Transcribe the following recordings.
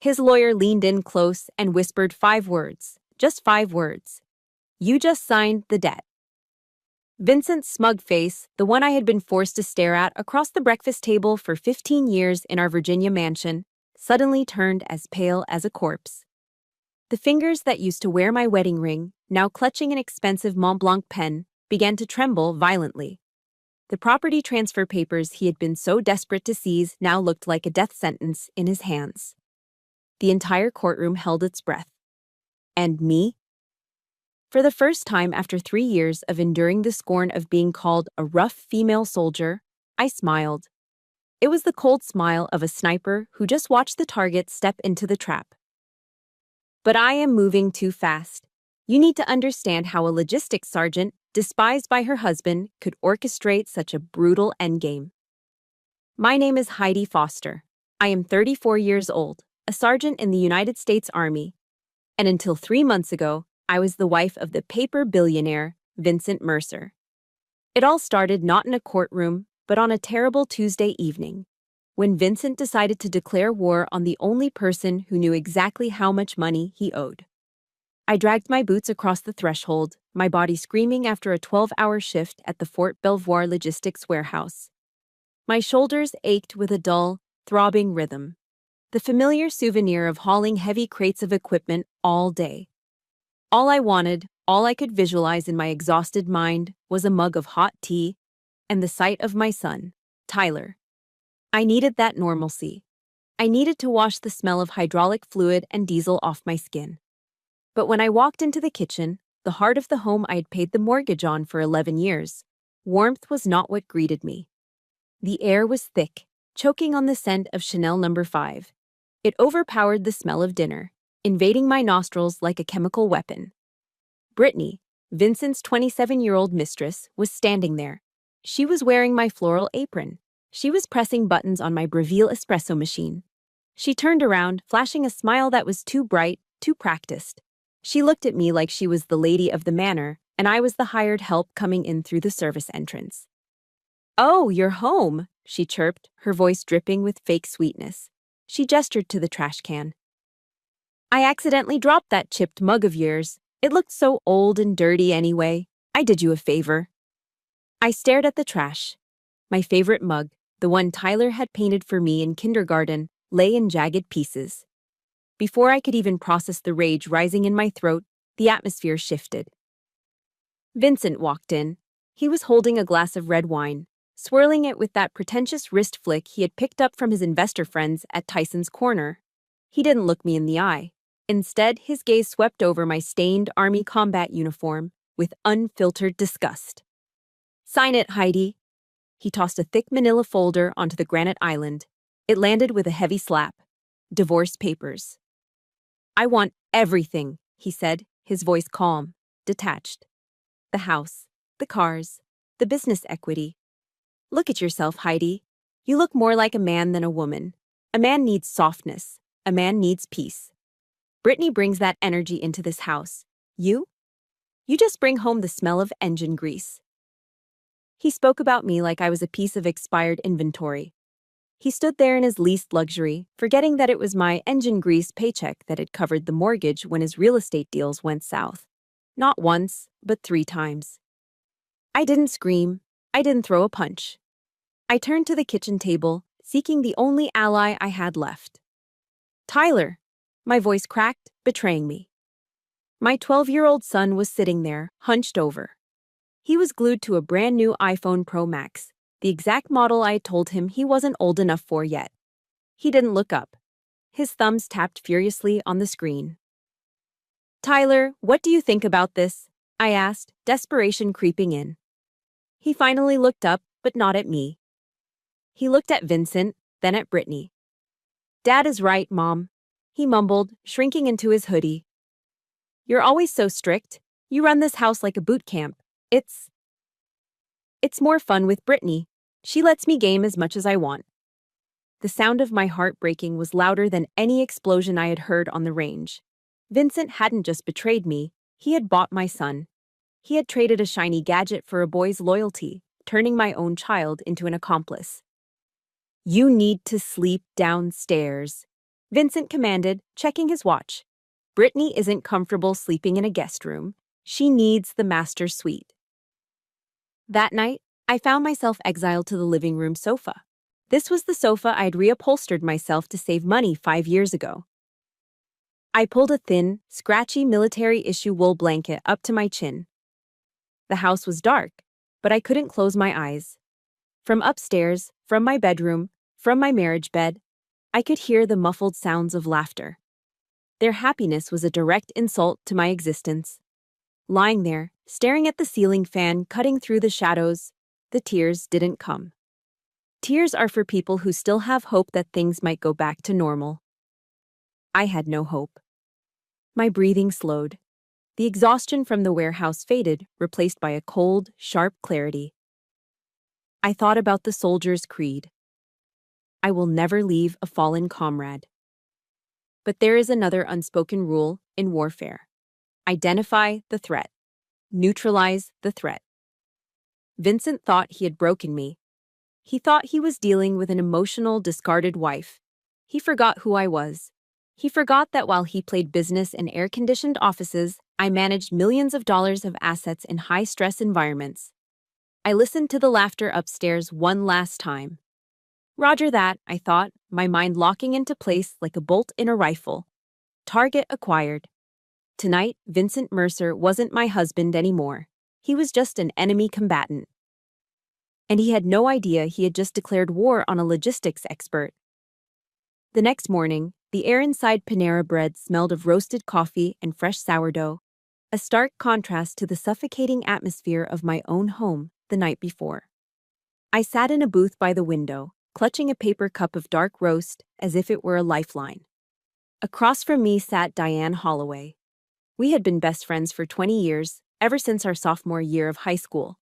His lawyer leaned in close and whispered 5 words, just 5 words. You just signed the debt. Vincent's smug face, the one I had been forced to stare at across the breakfast table for 15 years in our Virginia mansion, suddenly turned as pale as a corpse. The fingers that used to wear my wedding ring, now clutching an expensive Mont Blanc pen, began to tremble violently. The property transfer papers he had been so desperate to seize now looked like a death sentence in his hands. The entire courtroom held its breath. And me? For the first time after 3 years of enduring the scorn of being called a rough female soldier, I smiled. It was the cold smile of a sniper who just watched the target step into the trap. But I am moving too fast. You need to understand how a logistics sergeant, despised by her husband, could orchestrate such a brutal endgame. My name is Heidi Foster. I am 34 years old, a sergeant in the United States Army. And until 3 months ago, I was the wife of the paper billionaire, Vincent Mercer. It all started not in a courtroom, but on a terrible Tuesday evening, when Vincent decided to declare war on the only person who knew exactly how much money he owed. I dragged my boots across the threshold, my body screaming after a 12-hour shift at the Fort Belvoir logistics warehouse. My shoulders ached with a dull, throbbing rhythm, the familiar souvenir of hauling heavy crates of equipment all day. All I wanted, all I could visualize in my exhausted mind, was a mug of hot tea and the sight of my son, Tyler. I needed that normalcy. I needed to wash the smell of hydraulic fluid and diesel off my skin. But when I walked into the kitchen, the heart of the home I had paid the mortgage on for 11 years, warmth was not what greeted me. The air was thick, choking on the scent of Chanel No. 5. It overpowered the smell of dinner, invading my nostrils like a chemical weapon. Brittany, Vincent's 27-year-old mistress, was standing there. She was wearing my floral apron. She was pressing buttons on my Breville espresso machine. She turned around, flashing a smile that was too bright, too practiced. She looked at me like she was the lady of the manor, and I was the hired help coming in through the service entrance. "Oh, you're home," she chirped, her voice dripping with fake sweetness. She gestured to the trash can. "I accidentally dropped that chipped mug of yours. It looked so old and dirty anyway. I did you a favor." I stared at the trash. My favorite mug, the one Tyler had painted for me in kindergarten, lay in jagged pieces. Before I could even process the rage rising in my throat, the atmosphere shifted. Vincent walked in. He was holding a glass of red wine, swirling it with that pretentious wrist flick he had picked up from his investor friends at Tyson's Corner. He didn't look me in the eye. Instead, his gaze swept over my stained Army combat uniform with unfiltered disgust. "Sign it, Heidi." He tossed a thick manila folder onto the granite island. It landed with a heavy slap. Divorce papers. "I want everything," he said, his voice calm, detached. "The house, the cars, the business equity. Look at yourself, Heidi. You look more like a man than a woman. A man needs softness. A man needs peace. Brittany brings that energy into this house. You just bring home the smell of engine grease." He spoke about me like I was a piece of expired inventory. He stood there in his least luxury, forgetting that it was my engine grease paycheck that had covered the mortgage when his real estate deals went south. Not once, but 3 times. I didn't scream. I didn't throw a punch. I turned to the kitchen table, seeking the only ally I had left. "Tyler," my voice cracked, betraying me. My 12-year-old son was sitting there, hunched over. He was glued to a brand new iPhone Pro Max, the exact model I had told him he wasn't old enough for yet. He didn't look up. His thumbs tapped furiously on the screen. "Tyler, what do you think about this?" I asked, desperation creeping in. He finally looked up, but not at me. He looked at Vincent, then at Brittany. "Dad is right, Mom," he mumbled, shrinking into his hoodie. "You're always so strict. You run this house like a boot camp. It's more fun with Brittany. She lets me game as much as I want." The sound of my heart breaking was louder than any explosion I had heard on the range. Vincent hadn't just betrayed me, he had bought my son. He had traded a shiny gadget for a boy's loyalty, turning my own child into an accomplice. "You need to sleep downstairs." Vincent commanded, checking his watch. Brittany isn't comfortable sleeping in a guest room. She needs the master suite. That night, I found myself exiled to the living room sofa. This was the sofa I'd reupholstered myself to save money 5 years ago. I pulled a thin, scratchy military-issue wool blanket up to my chin. The house was dark, but I couldn't close my eyes. From upstairs, from my bedroom, from my marriage bed, I could hear the muffled sounds of laughter. Their happiness was a direct insult to my existence. Lying there, staring at the ceiling fan cutting through the shadows, the tears didn't come. Tears are for people who still have hope that things might go back to normal. I had no hope. My breathing slowed. The exhaustion from the warehouse faded, replaced by a cold, sharp clarity. I thought about the soldier's creed. I will never leave a fallen comrade. But there is another unspoken rule in warfare. Identify the threat. Neutralize the threat. Vincent thought he had broken me. He thought he was dealing with an emotional, discarded wife. He forgot who I was. He forgot that while he played business in air-conditioned offices, I managed millions of dollars of assets in high-stress environments. I listened to the laughter upstairs one last time. Roger that, I thought, my mind locking into place like a bolt in a rifle. Target acquired. Tonight, Vincent Mercer wasn't my husband anymore. He was just an enemy combatant. And he had no idea he had just declared war on a logistics expert. The next morning, the air inside Panera Bread smelled of roasted coffee and fresh sourdough, a stark contrast to the suffocating atmosphere of my own home the night before. I sat in a booth by the window, clutching a paper cup of dark roast as if it were a lifeline. Across from me sat Diane Holloway. We had been best friends for 20 years, ever since our sophomore year of high school.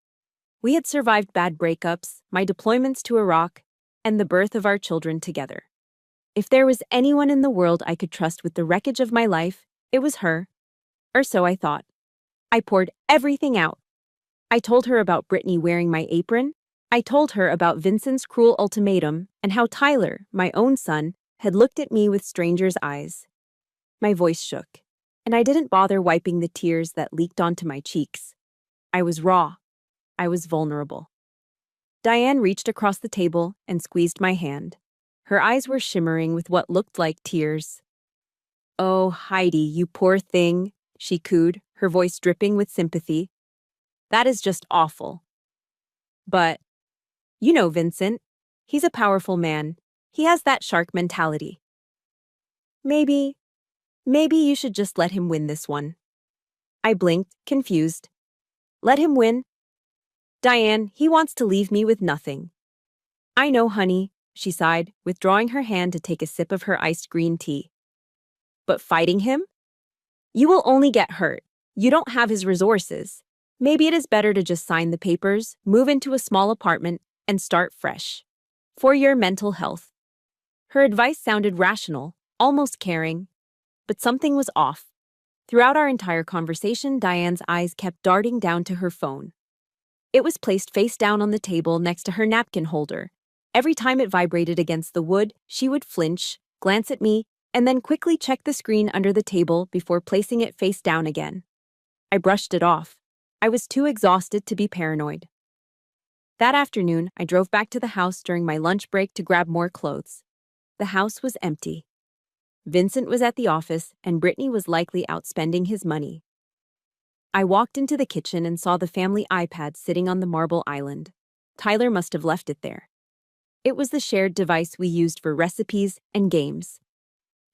We had survived bad breakups, my deployments to Iraq, and the birth of our children together. If there was anyone in the world I could trust with the wreckage of my life, it was her. Or so I thought. I poured everything out. I told her about Brittany wearing my apron. I told her about Vincent's cruel ultimatum and how Tyler, my own son, had looked at me with strangers' eyes. My voice shook, and I didn't bother wiping the tears that leaked onto my cheeks. I was raw. I was vulnerable. Diane reached across the table and squeezed my hand. Her eyes were shimmering with what looked like tears. "Oh, Heidi, you poor thing," she cooed, her voice dripping with sympathy. "That is just awful. But, you know Vincent. He's a powerful man. He has that shark mentality. Maybe you should just let him win this one." I blinked, confused. Let him win? Diane, he wants to leave me with nothing. I know, honey, she sighed, withdrawing her hand to take a sip of her iced green tea. But fighting him? You will only get hurt. You don't have his resources. Maybe it is better to just sign the papers, move into a small apartment, and start fresh. For your mental health. Her advice sounded rational, almost caring. But something was off. Throughout our entire conversation, Diane's eyes kept darting down to her phone. It was placed face down on the table next to her napkin holder. Every time it vibrated against the wood, she would flinch, glance at me, and then quickly check the screen under the table before placing it face down again. I brushed it off. I was too exhausted to be paranoid. That afternoon, I drove back to the house during my lunch break to grab more clothes. The house was empty. Vincent was at the office, and Brittany was likely out spending his money. I walked into the kitchen and saw the family iPad sitting on the marble island. Tyler must have left it there. It was the shared device we used for recipes and games.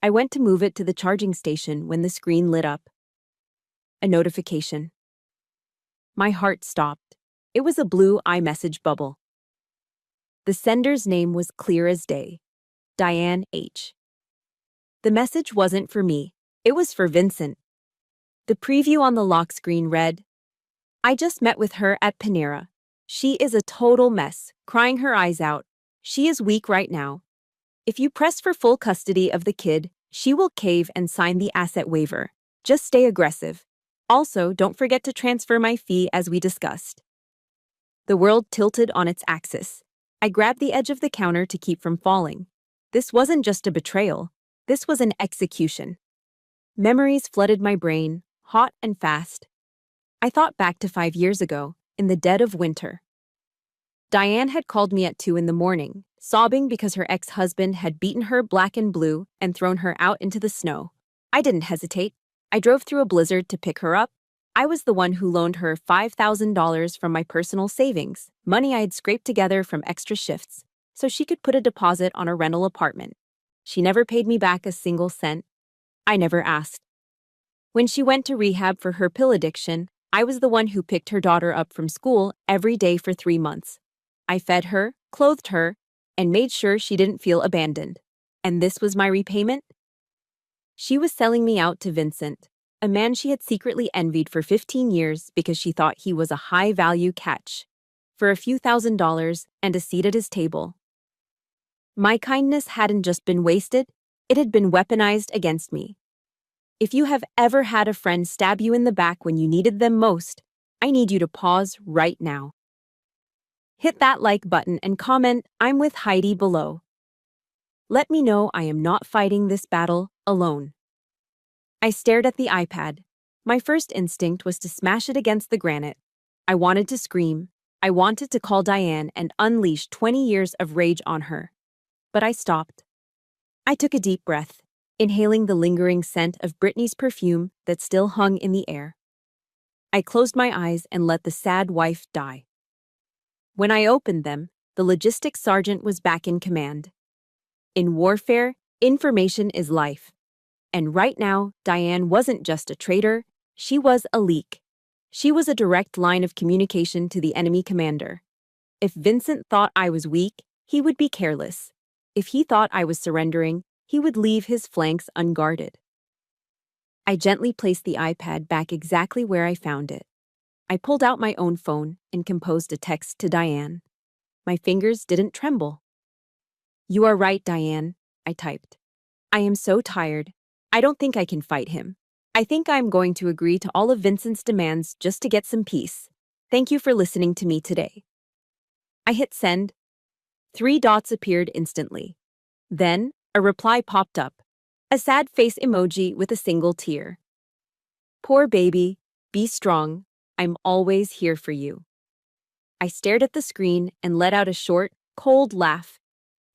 I went to move it to the charging station when the screen lit up. A notification. My heart stopped. It was a blue iMessage bubble. The sender's name was clear as day. Diane H. The message wasn't for me. It was for Vincent. The preview on the lock screen read, I just met with her at Panera. She is a total mess, crying her eyes out. She is weak right now. If you press for full custody of the kid, she will cave and sign the asset waiver. Just stay aggressive. Also, don't forget to transfer my fee as we discussed. The world tilted on its axis. I grabbed the edge of the counter to keep from falling. This wasn't just a betrayal. This was an execution. Memories flooded my brain, hot and fast. I thought back to 5 years ago, in the dead of winter. Diane had called me at 2 in the morning, sobbing because her ex-husband had beaten her black and blue and thrown her out into the snow. I didn't hesitate. I drove through a blizzard to pick her up. I was the one who loaned her $5,000 from my personal savings, money I had scraped together from extra shifts, so she could put a deposit on a rental apartment. She never paid me back a single cent. I never asked. When she went to rehab for her pill addiction, I was the one who picked her daughter up from school every day for 3 months. I fed her, clothed her, and made sure she didn't feel abandoned. And this was my repayment? She was selling me out to Vincent, a man she had secretly envied for 15 years because she thought he was a high-value catch, for a few $1,000s and a seat at his table. My kindness hadn't just been wasted, it had been weaponized against me. If you have ever had a friend stab you in the back when you needed them most, I need you to pause right now. Hit that like button and comment "I'm with Heidi" below. Let me know I am not fighting this battle alone. I stared at the iPad. My first instinct was to smash it against the granite. I wanted to scream. I wanted to call Diane and unleash 20 years of rage on her. But I stopped. I took a deep breath, inhaling the lingering scent of Brittany's perfume that still hung in the air. I closed my eyes and let the sad wife die. When I opened them, the logistics sergeant was back in command. In warfare, information is life. And right now, Diane wasn't just a traitor, she was a leak. She was a direct line of communication to the enemy commander. If Vincent thought I was weak, he would be careless. If he thought I was surrendering, he would leave his flanks unguarded. I gently placed the iPad back exactly where I found it. I pulled out my own phone and composed a text to Diane. My fingers didn't tremble. "You are right, Diane," I typed. "I am so tired. I don't think I can fight him. I think I'm going to agree to all of Vincent's demands just to get some peace. Thank you for listening to me today." I hit send. 3 dots appeared instantly. Then, a reply popped up. A sad face emoji with a single tear. "Poor baby, be strong. I'm always here for you." I stared at the screen and let out a short, cold laugh.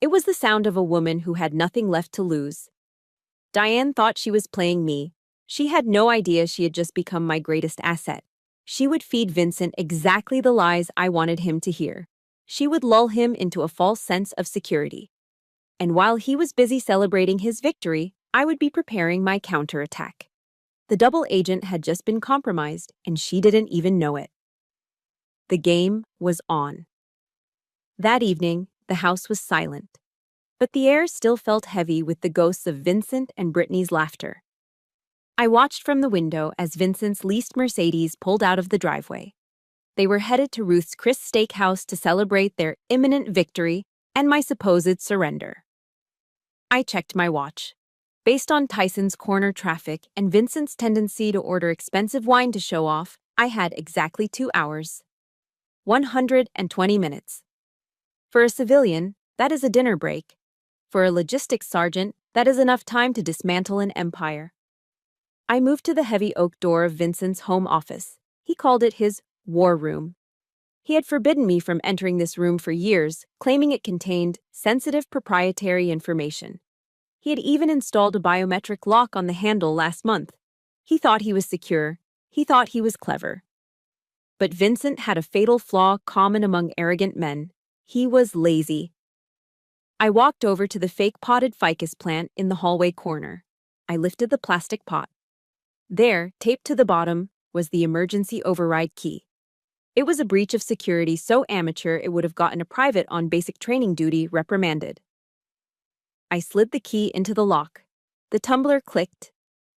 It was the sound of a woman who had nothing left to lose. Diane thought she was playing me. She had no idea she had just become my greatest asset. She would feed Vincent exactly the lies I wanted him to hear. She would lull him into a false sense of security. And while he was busy celebrating his victory, I would be preparing my counterattack. The double agent had just been compromised, and she didn't even know it. The game was on. That evening, the house was silent. But the air still felt heavy with the ghosts of Vincent and Brittany's laughter. I watched from the window as Vincent's leased Mercedes pulled out of the driveway. They were headed to Ruth's Chris Steakhouse to celebrate their imminent victory and my supposed surrender. I checked my watch. Based on Tyson's corner traffic and Vincent's tendency to order expensive wine to show off, I had exactly 2 hours. 120 minutes. For a civilian, that is a dinner break. For a logistics sergeant, that is enough time to dismantle an empire. I moved to the heavy oak door of Vincent's home office. He called it his war room. He had forbidden me from entering this room for years, claiming it contained sensitive proprietary information. He had even installed a biometric lock on the handle last month. He thought he was secure. He thought he was clever. But Vincent had a fatal flaw common among arrogant men. He was lazy. I walked over to the fake potted ficus plant in the hallway corner. I lifted the plastic pot. There, taped to the bottom, was the emergency override key. It was a breach of security so amateur it would have gotten a private on basic training duty reprimanded. I slid the key into the lock. The tumbler clicked.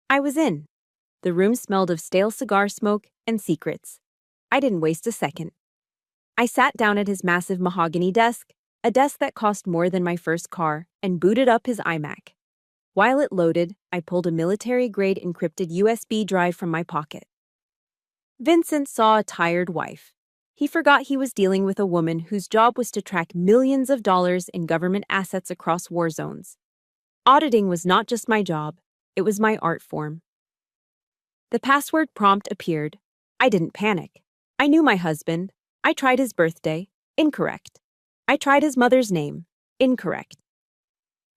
I was in. The room smelled of stale cigar smoke and secrets. I didn't waste a second. I sat down at his massive mahogany desk, a desk that cost more than my first car, and booted up his iMac. While it loaded, I pulled a military-grade encrypted USB drive from my pocket. Vincent saw a tired wife. He forgot he was dealing with a woman whose job was to track millions of dollars in government assets across war zones. Auditing was not just my job, it was my art form. The password prompt appeared. I didn't panic. I knew my husband. I tried his birthday. Incorrect. I tried his mother's name. Incorrect.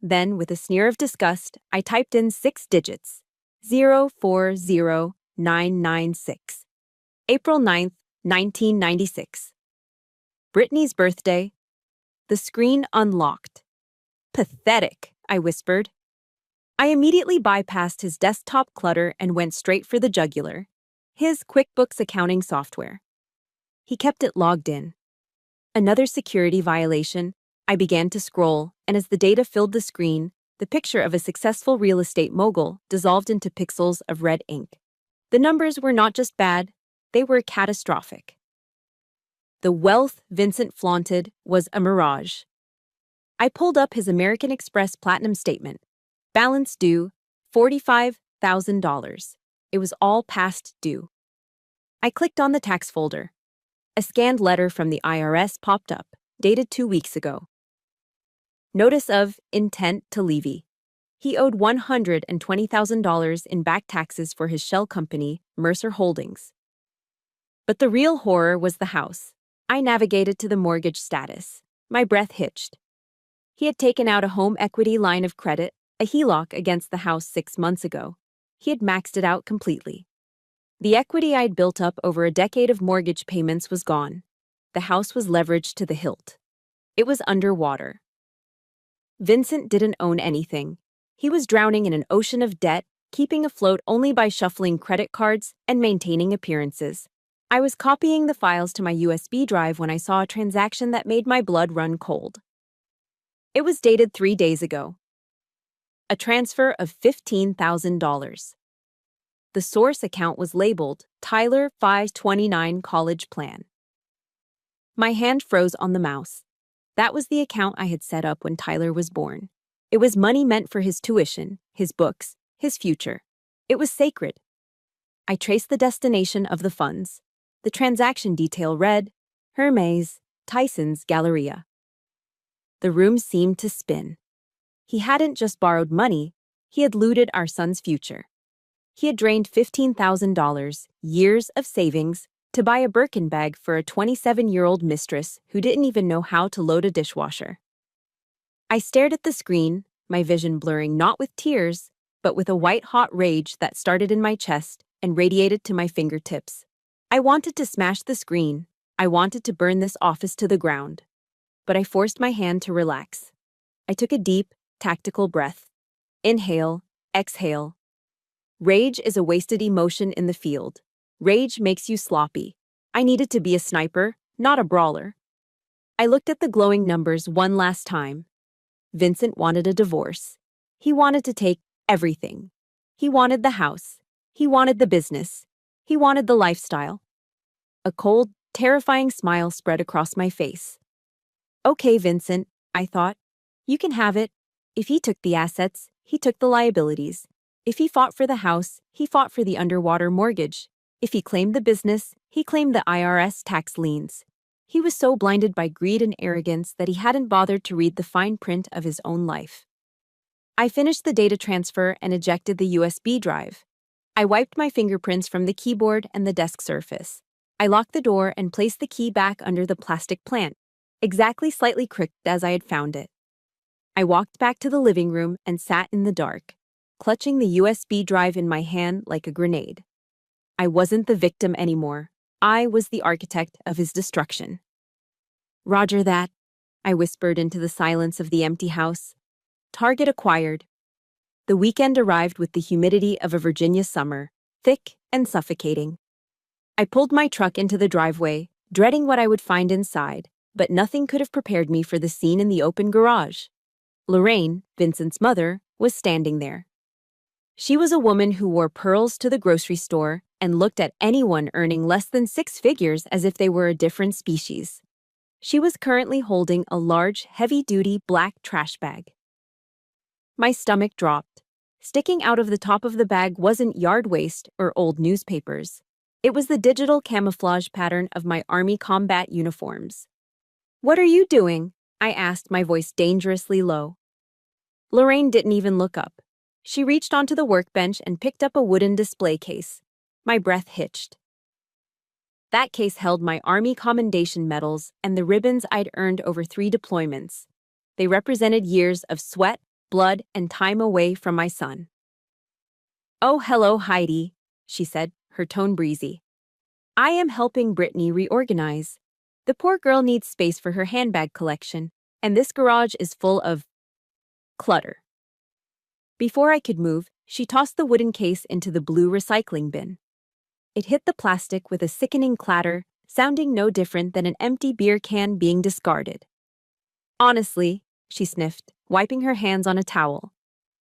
Then, with a sneer of disgust, I typed in 6 digits. 040996. April 9th, 1996. Brittany's birthday. The screen unlocked. Pathetic, I whispered. I immediately bypassed his desktop clutter and went straight for the jugular. His QuickBooks accounting software. He kept it logged in. Another security violation. I began to scroll, and as the data filled the screen, the picture of a successful real estate mogul dissolved into pixels of red ink. The numbers were not just bad, they were catastrophic. The wealth Vincent flaunted was a mirage. I pulled up his American Express Platinum statement. Balance due, $45,000. It was all past due. I clicked on the tax folder. A scanned letter from the IRS popped up, dated 2 weeks ago. Notice of intent to levy. He owed $120,000 in back taxes for his shell company, Mercer Holdings. But the real horror was the house. I navigated to the mortgage status. My breath hitched. He had taken out a home equity line of credit, a HELOC against the house 6 months ago. He had maxed it out completely. The equity I'd built up over a decade of mortgage payments was gone. The house was leveraged to the hilt. It was underwater. Vincent didn't own anything. He was drowning in an ocean of debt, keeping afloat only by shuffling credit cards and maintaining appearances. I was copying the files to my USB drive when I saw a transaction that made my blood run cold. It was dated 3 days ago. A transfer of $15,000. The source account was labeled Tyler 529 College Plan. My hand froze on the mouse. That was the account I had set up when Tyler was born. It was money meant for his tuition, his books, his future. It was sacred. I traced the destination of the funds. The transaction detail read, Hermes, Tyson's Galleria. The room seemed to spin. He hadn't just borrowed money, he had looted our son's future. He had drained $15,000, years of savings, to buy a Birkin bag for a 27-year-old mistress who didn't even know how to load a dishwasher. I stared at the screen, my vision blurring not with tears, but with a white-hot rage that started in my chest and radiated to my fingertips. I wanted to smash the screen. I wanted to burn this office to the ground. But I forced my hand to relax. I took a deep, tactical breath. Inhale, exhale. Rage is a wasted emotion in the field. Rage makes you sloppy. I needed to be a sniper, not a brawler. I looked at the glowing numbers one last time. Vincent wanted a divorce. He wanted to take everything. He wanted the house. He wanted the business. He wanted the lifestyle. A cold, terrifying smile spread across my face. Okay, Vincent, I thought. You can have it. If he took the assets, he took the liabilities. If he fought for the house, he fought for the underwater mortgage. If he claimed the business, he claimed the IRS tax liens. He was so blinded by greed and arrogance that he hadn't bothered to read the fine print of his own life. I finished the data transfer and ejected the USB drive. I wiped my fingerprints from the keyboard and the desk surface. I locked the door and placed the key back under the plastic plant, exactly slightly crooked as I had found it. I walked back to the living room and sat in the dark, clutching the USB drive in my hand like a grenade. I wasn't the victim anymore. I was the architect of his destruction. Roger that, I whispered into the silence of the empty house. Target acquired. The weekend arrived with the humidity of a Virginia summer, thick and suffocating. I pulled my truck into the driveway, dreading what I would find inside, but nothing could have prepared me for the scene in the open garage. Lorraine, Vincent's mother, was standing there. She was a woman who wore pearls to the grocery store and looked at anyone earning less than 6 figures as if they were a different species. She was currently holding a large, heavy-duty black trash bag. My stomach dropped. Sticking out of the top of the bag wasn't yard waste or old newspapers. It was the digital camouflage pattern of my Army combat uniforms. "What are you doing?" I asked, my voice dangerously low. Lorraine didn't even look up. She reached onto the workbench and picked up a wooden display case. My breath hitched. That case held my Army commendation medals and the ribbons I'd earned over 3 deployments. They represented years of sweat, blood, and time away from my son. "Oh, hello, Heidi," she said, her tone breezy. "I am helping Brittany reorganize. The poor girl needs space for her handbag collection, and this garage is full of clutter." Before I could move, she tossed the wooden case into the blue recycling bin. It hit the plastic with a sickening clatter, sounding no different than an empty beer can being discarded. "Honestly," she sniffed, wiping her hands on a towel,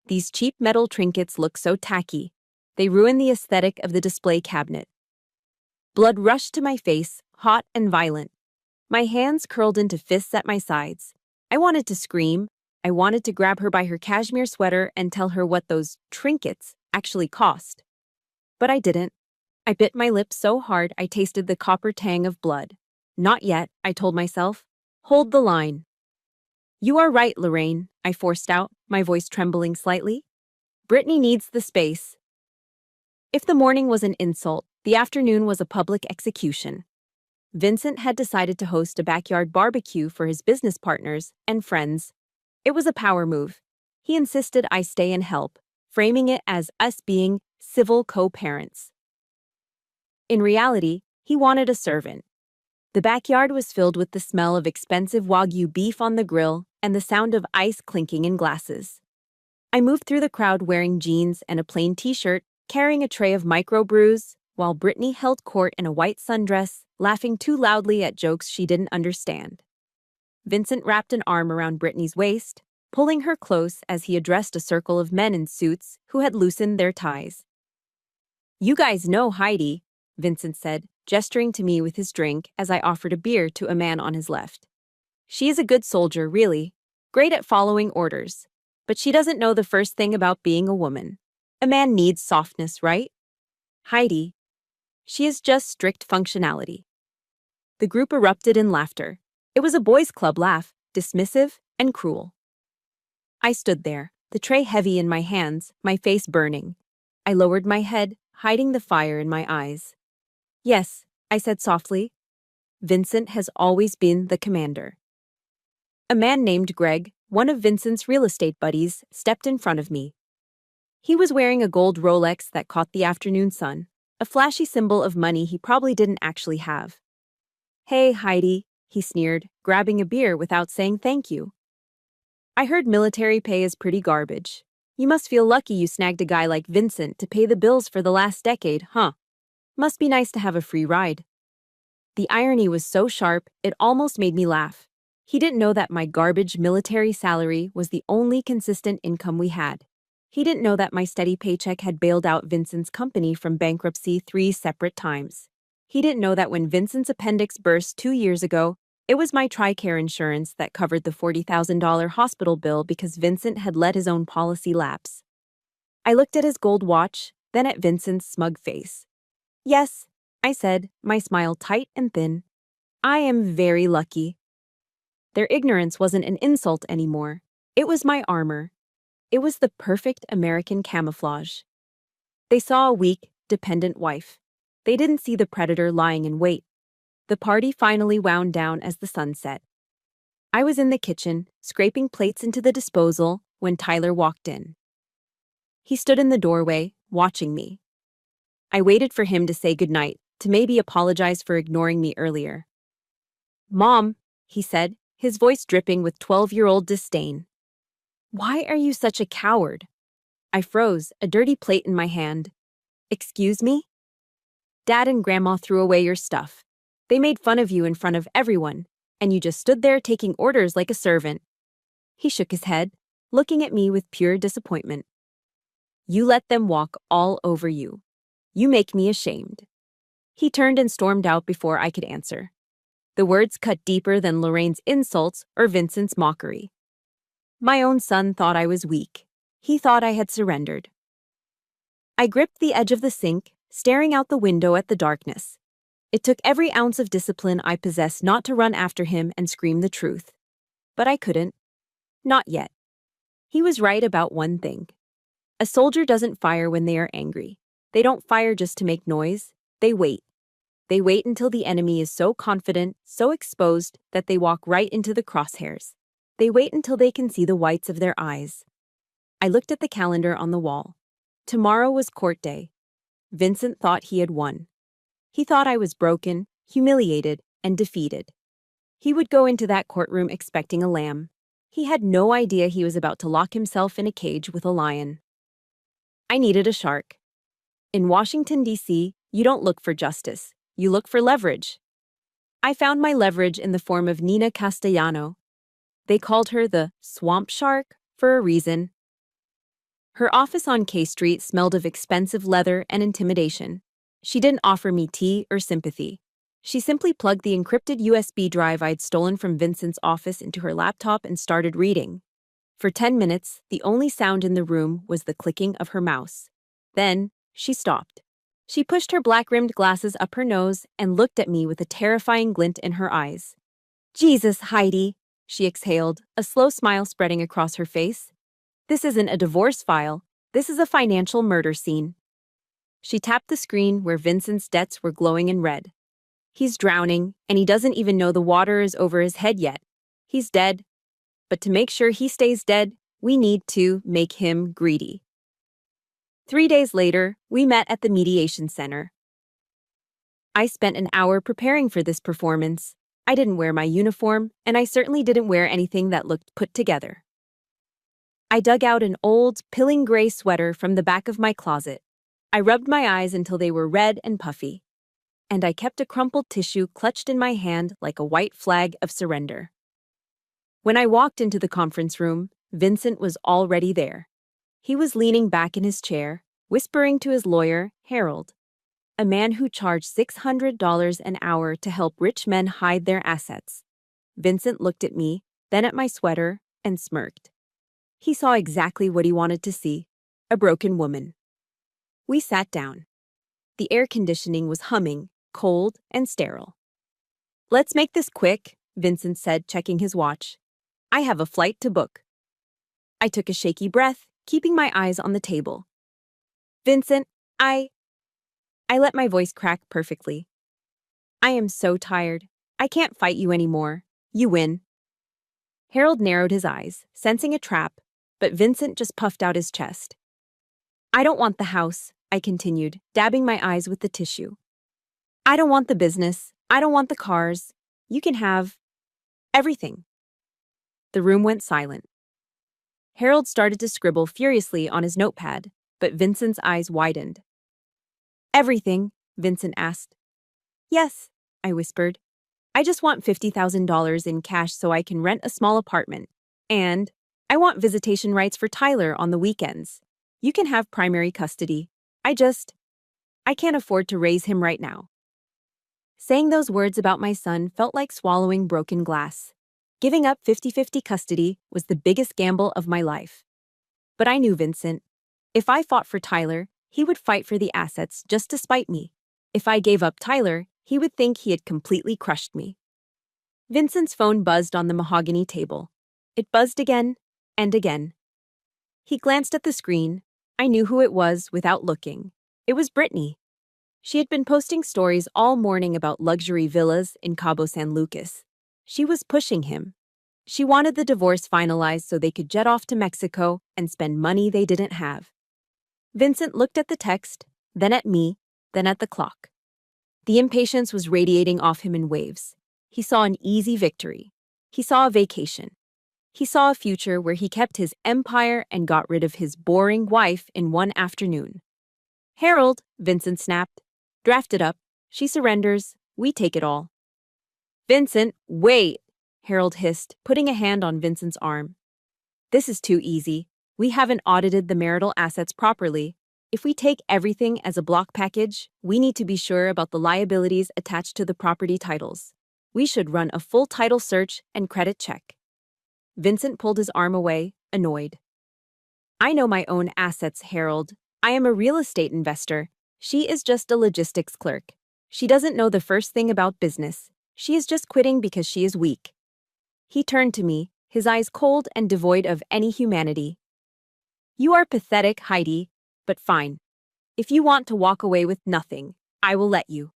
"these cheap metal trinkets look so tacky. They ruin the aesthetic of the display cabinet." Blood rushed to my face, hot and violent. My hands curled into fists at my sides. I wanted to scream. I wanted to grab her by her cashmere sweater and tell her what those trinkets actually cost. But I didn't. I bit my lips so hard I tasted the copper tang of blood. "Not yet," I told myself. "Hold the line." "You are right, Lorraine," I forced out, my voice trembling slightly. "Brittany needs the space." If the morning was an insult, the afternoon was a public execution. Vincent had decided to host a backyard barbecue for his business partners and friends. It was a power move. He insisted I stay and help, framing it as us being civil co-parents. In reality, he wanted a servant. The backyard was filled with the smell of expensive Wagyu beef on the grill and the sound of ice clinking in glasses. I moved through the crowd wearing jeans and a plain t-shirt, carrying a tray of microbrews, while Brittany held court in a white sundress, laughing too loudly at jokes she didn't understand. Vincent wrapped an arm around Brittany's waist, pulling her close as he addressed a circle of men in suits who had loosened their ties. "You guys know Heidi," Vincent said, gesturing to me with his drink as I offered a beer to a man on his left. "She is a good soldier, really. Great at following orders. But she doesn't know the first thing about being a woman. A man needs softness, right? Heidi. She is just strict functionality." The group erupted in laughter. It was a boys' club laugh, dismissive and cruel. I stood there, the tray heavy in my hands, my face burning. I lowered my head, hiding the fire in my eyes. "Yes," I said softly. "Vincent has always been the commander." A man named Greg, one of Vincent's real estate buddies, stepped in front of me. He was wearing a gold Rolex that caught the afternoon sun, a flashy symbol of money he probably didn't actually have. "Hey, Heidi," he sneered, grabbing a beer without saying thank you. "I heard military pay is pretty garbage. You must feel lucky you snagged a guy like Vincent to pay the bills for the last decade, huh? Must be nice to have a free ride." The irony was so sharp, it almost made me laugh. He didn't know that my garbage military salary was the only consistent income we had. He didn't know that my steady paycheck had bailed out Vincent's company from bankruptcy 3 separate times. He didn't know that when Vincent's appendix burst 2 years ago, it was my TRICARE insurance that covered the $40,000 hospital bill because Vincent had let his own policy lapse. I looked at his gold watch, then at Vincent's smug face. "Yes," I said, my smile tight and thin. "I am very lucky." Their ignorance wasn't an insult anymore. It was my armor. It was the perfect American camouflage. They saw a weak, dependent wife. They didn't see the predator lying in wait. The party finally wound down as the sun set. I was in the kitchen, scraping plates into the disposal, when Tyler walked in. He stood in the doorway, watching me. I waited for him to say goodnight, to maybe apologize for ignoring me earlier. "Mom," he said, his voice dripping with 12-year-old disdain. "Why are you such a coward?" I froze, a dirty plate in my hand. "Excuse me?" "Dad and Grandma threw away your stuff. They made fun of you in front of everyone, and you just stood there taking orders like a servant." He shook his head, looking at me with pure disappointment. "You let them walk all over you. You make me ashamed." He turned and stormed out before I could answer. The words cut deeper than Lorraine's insults or Vincent's mockery. My own son thought I was weak. He thought I had surrendered. I gripped the edge of the sink, staring out the window at the darkness. It took every ounce of discipline I possessed not to run after him and scream the truth. But I couldn't. Not yet. He was right about one thing. A soldier doesn't fire when they are angry. They don't fire just to make noise. They wait. They wait until the enemy is so confident, so exposed, that they walk right into the crosshairs. They wait until they can see the whites of their eyes. I looked at the calendar on the wall. Tomorrow was court day. Vincent thought he had won. He thought I was broken, humiliated, and defeated. He would go into that courtroom expecting a lamb. He had no idea he was about to lock himself in a cage with a lion. I needed a shark. In Washington, D.C., you don't look for justice. You look for leverage. I found my leverage in the form of Nina Castellano. They called her the swamp shark for a reason. Her office on K Street smelled of expensive leather and intimidation. She didn't offer me tea or sympathy. She simply plugged the encrypted USB drive I'd stolen from Vincent's office into her laptop and started reading. For 10 minutes, the only sound in the room was the clicking of her mouse. Then, she stopped. She pushed her black-rimmed glasses up her nose and looked at me with a terrifying glint in her eyes. "Jesus, Heidi," she exhaled, a slow smile spreading across her face. "This isn't a divorce file. This is a financial murder scene." She tapped the screen where Vincent's debts were glowing in red. "He's drowning, and he doesn't even know the water is over his head yet. He's dead. But to make sure he stays dead, we need to make him greedy." 3 days later, we met at the mediation center. I spent an hour preparing for this performance. I didn't wear my uniform, and I certainly didn't wear anything that looked put together. I dug out an old, pilling gray sweater from the back of my closet. I rubbed my eyes until they were red and puffy. And I kept a crumpled tissue clutched in my hand like a white flag of surrender. When I walked into the conference room, Vincent was already there. He was leaning back in his chair, whispering to his lawyer, Harold, a man who charged $600 an hour to help rich men hide their assets. Vincent looked at me, then at my sweater, and smirked. He saw exactly what he wanted to see, a broken woman. We sat down. The air conditioning was humming, cold and sterile. "Let's make this quick," Vincent said, checking his watch. "I have a flight to book." I took a shaky breath, keeping my eyes on the table. "Vincent, I let my voice crack perfectly. I am so tired. I can't fight you anymore. You win." Harold narrowed his eyes, sensing a trap, but Vincent just puffed out his chest. "I don't want the house," I continued, dabbing my eyes with the tissue. "I don't want the business. I don't want the cars. You can have everything." The room went silent. Harold started to scribble furiously on his notepad, but Vincent's eyes widened. "Everything?" Vincent asked. "Yes," I whispered. "I just want $50,000 in cash so I can rent a small apartment. And I want visitation rights for Tyler on the weekends. You can have primary custody. I can't afford to raise him right now." Saying those words about my son felt like swallowing broken glass. Giving up 50-50 custody was the biggest gamble of my life. But I knew Vincent. If I fought for Tyler, he would fight for the assets just to spite me. If I gave up Tyler, he would think he had completely crushed me. Vincent's phone buzzed on the mahogany table. It buzzed again and again. He glanced at the screen. I knew who it was without looking. It was Brittany. She had been posting stories all morning about luxury villas in Cabo San Lucas. She was pushing him. She wanted the divorce finalized so they could jet off to Mexico and spend money they didn't have. Vincent looked at the text, then at me, then at the clock. The impatience was radiating off him in waves. He saw an easy victory. He saw a vacation. He saw a future where he kept his empire and got rid of his boring wife in one afternoon. "Harold," Vincent snapped. "Draft it up. She surrenders. We take it all." "Vincent, wait," Harold hissed, putting a hand on Vincent's arm. "This is too easy. We haven't audited the marital assets properly. If we take everything as a block package, we need to be sure about the liabilities attached to the property titles. We should run a full title search and credit check." Vincent pulled his arm away, annoyed. "I know my own assets, Harold. I am a real estate investor. She is just a logistics clerk. She doesn't know the first thing about business. She is just quitting because she is weak." He turned to me, his eyes cold and devoid of any humanity. You are pathetic, Heidi, but fine. If you want to walk away with nothing, I will let you.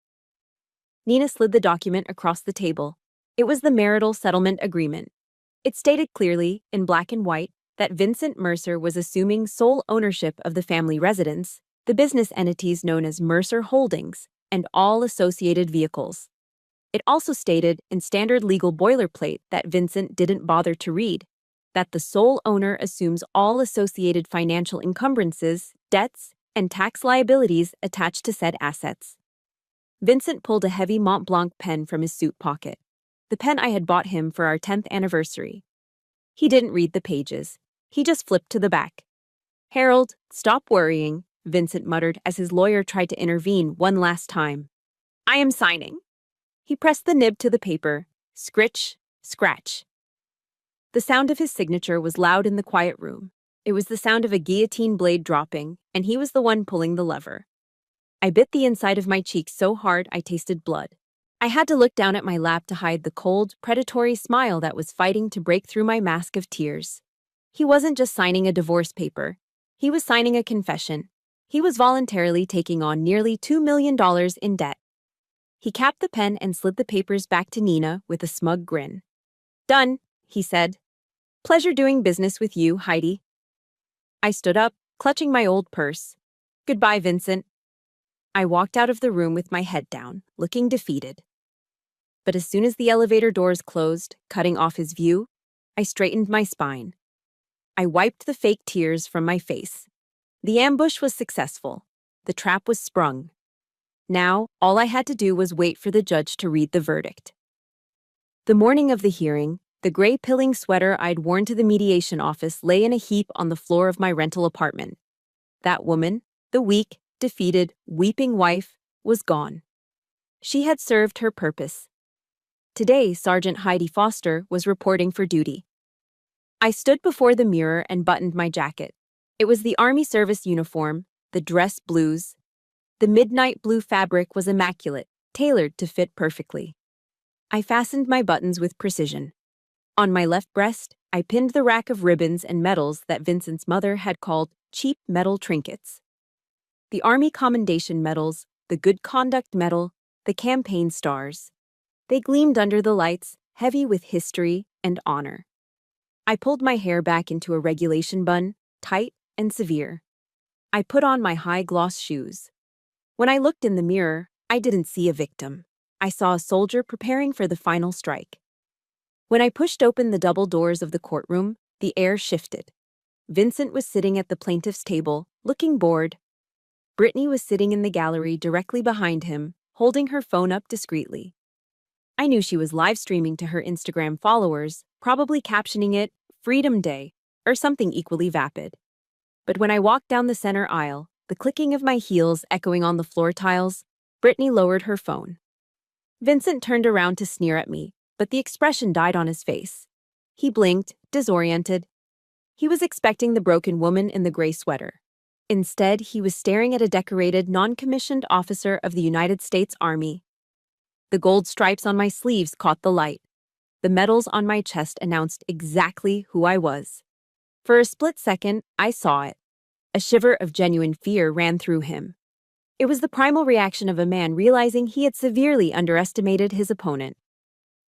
Nina slid the document across the table. It was the marital settlement agreement. It stated clearly, in black and white, that Vincent Mercer was assuming sole ownership of the family residence, the business entities known as Mercer Holdings, and all associated vehicles. It also stated, in standard legal boilerplate that Vincent didn't bother to read, that the sole owner assumes all associated financial encumbrances, debts, and tax liabilities attached to said assets. Vincent pulled a heavy Mont Blanc pen from his suit pocket, the pen I had bought him for our 10th anniversary. He didn't read the pages. He just flipped to the back. "Harold, stop worrying," Vincent muttered as his lawyer tried to intervene one last time. "I am signing." He pressed the nib to the paper. Scritch, scratch. The sound of his signature was loud in the quiet room. It was the sound of a guillotine blade dropping, and he was the one pulling the lever. I bit the inside of my cheek so hard I tasted blood. I had to look down at my lap to hide the cold, predatory smile that was fighting to break through my mask of tears. He wasn't just signing a divorce paper. He was signing a confession. He was voluntarily taking on nearly $2 million in debt. He capped the pen and slid the papers back to Nina with a smug grin. "Done," he said. "Pleasure doing business with you, Heidi." I stood up, clutching my old purse. "Goodbye, Vincent." I walked out of the room with my head down, looking defeated. But as soon as the elevator doors closed, cutting off his view, I straightened my spine. I wiped the fake tears from my face. The ambush was successful. The trap was sprung. Now, all I had to do was wait for the judge to read the verdict. The morning of the hearing, the gray pilling sweater I'd worn to the mediation office lay in a heap on the floor of my rental apartment. That woman, the weak, defeated, weeping wife, was gone. She had served her purpose. Today, Sergeant Heidi Foster was reporting for duty. I stood before the mirror and buttoned my jacket. It was the Army service uniform, the dress blues. The midnight blue fabric was immaculate, tailored to fit perfectly. I fastened my buttons with precision. On my left breast, I pinned the rack of ribbons and medals that Vincent's mother had called cheap metal trinkets. The Army Commendation Medals, the Good Conduct Medal, the Campaign Stars. They gleamed under the lights, heavy with history and honor. I pulled my hair back into a regulation bun, tight and severe. I put on my high-gloss shoes. When I looked in the mirror, I didn't see a victim. I saw a soldier preparing for the final strike. When I pushed open the double doors of the courtroom, the air shifted. Vincent was sitting at the plaintiff's table, looking bored. Brittany was sitting in the gallery directly behind him, holding her phone up discreetly. I knew she was live streaming to her Instagram followers, probably captioning it Freedom Day or something equally vapid. But when I walked down the center aisle, the clicking of my heels echoing on the floor tiles, Brittany lowered her phone. Vincent turned around to sneer at me, but the expression died on his face. He blinked, disoriented. He was expecting the broken woman in the gray sweater. Instead, he was staring at a decorated, non-commissioned officer of the United States Army. The gold stripes on my sleeves caught the light. The medals on my chest announced exactly who I was. For a split second, I saw it. A shiver of genuine fear ran through him. It was the primal reaction of a man realizing he had severely underestimated his opponent.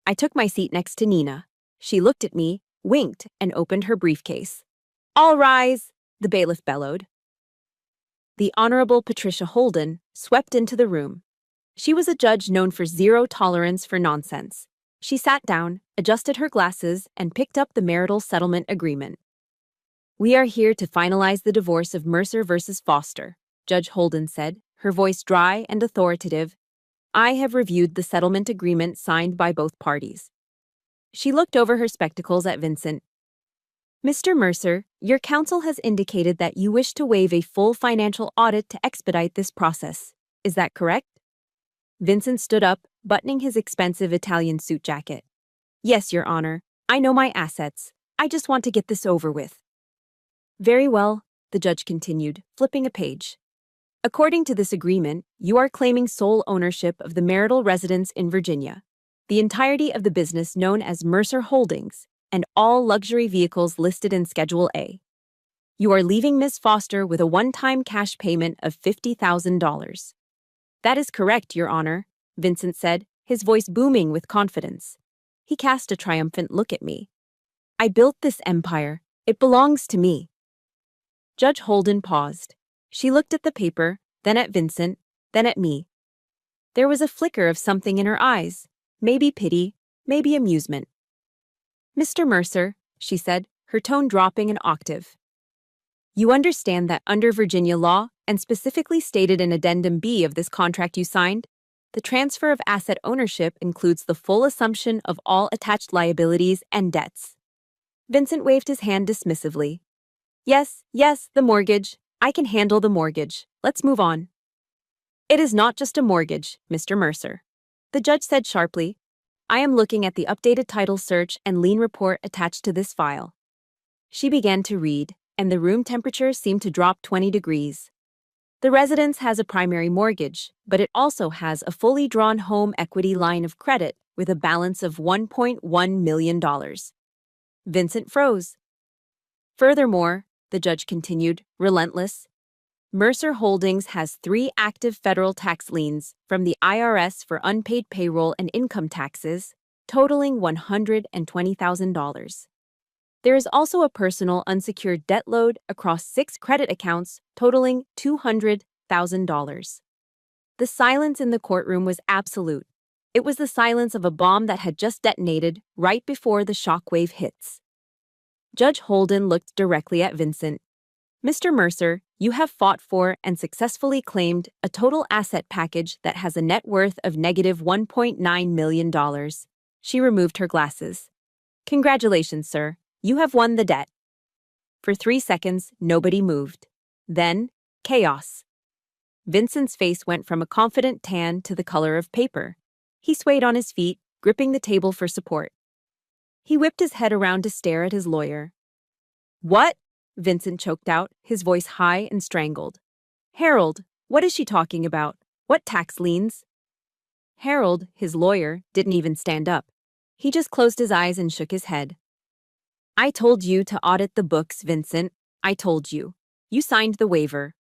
I took my seat next to Nina. She looked at me, winked, and opened her briefcase. "All rise," the bailiff bellowed. The Honorable Patricia Holden swept into the room. She was a judge known for zero tolerance for nonsense. She sat down, adjusted her glasses, and picked up the marital settlement agreement. "We are here to finalize the divorce of Mercer versus Foster," Judge Holden said, her voice dry and authoritative. "I have reviewed the settlement agreement signed by both parties." She looked over her spectacles at Vincent. "Mr. Mercer, your counsel has indicated that you wish to waive a full financial audit to expedite this process. Is that correct?" Vincent stood up, buttoning his expensive Italian suit jacket. "Yes, Your Honor. I know my assets. I just want to get this over with." "Very well," the judge continued, flipping a page. "According to this agreement, you are claiming sole ownership of the marital residence in Virginia, the entirety of the business known as Mercer Holdings, and all luxury vehicles listed in Schedule A. You are leaving Miss Foster with a one-time cash payment of $50,000. That is correct, Your Honor, Vincent said, his voice booming with confidence. He cast a triumphant look at me. I built this empire. It belongs to me. Judge Holden paused. She looked at the paper, then at Vincent, then at me. There was a flicker of something in her eyes, maybe pity, maybe amusement. Mr. Mercer, she said, her tone dropping an octave. You understand that under Virginia law, and specifically stated in Addendum B of this contract you signed, the transfer of asset ownership includes the full assumption of all attached liabilities and debts. Vincent waved his hand dismissively. Yes, the mortgage. I can handle the mortgage. Let's move on. It is not just a mortgage, Mr. Mercer. The judge said sharply. I am looking at the updated title search and lien report attached to this file. She began to read, and the room temperature seemed to drop 20 degrees. The residence has a primary mortgage, but it also has a fully drawn home equity line of credit with a balance of $1.1 million. Vincent froze. Furthermore, the judge continued, relentless, Mercer Holdings has 3 active federal tax liens from the IRS for unpaid payroll and income taxes, totaling $120,000. There is also a personal unsecured debt load across 6 credit accounts, totaling $200,000. The silence in the courtroom was absolute. It was the silence of a bomb that had just detonated right before the shockwave hits. Judge Holden looked directly at Vincent. Mr. Mercer, you have fought for and successfully claimed a total asset package that has a net worth of negative $1.9 million. She removed her glasses. Congratulations, sir. You have won the debt. For 3 seconds, nobody moved. Then, chaos. Vincent's face went from a confident tan to the color of paper. He swayed on his feet, gripping the table for support. He whipped his head around to stare at his lawyer. What? Vincent choked out, his voice high and strangled. Harold, what is she talking about? What tax liens? Harold, his lawyer, didn't even stand up. He just closed his eyes and shook his head. I told you to audit the books, Vincent. I told you. You signed the waiver.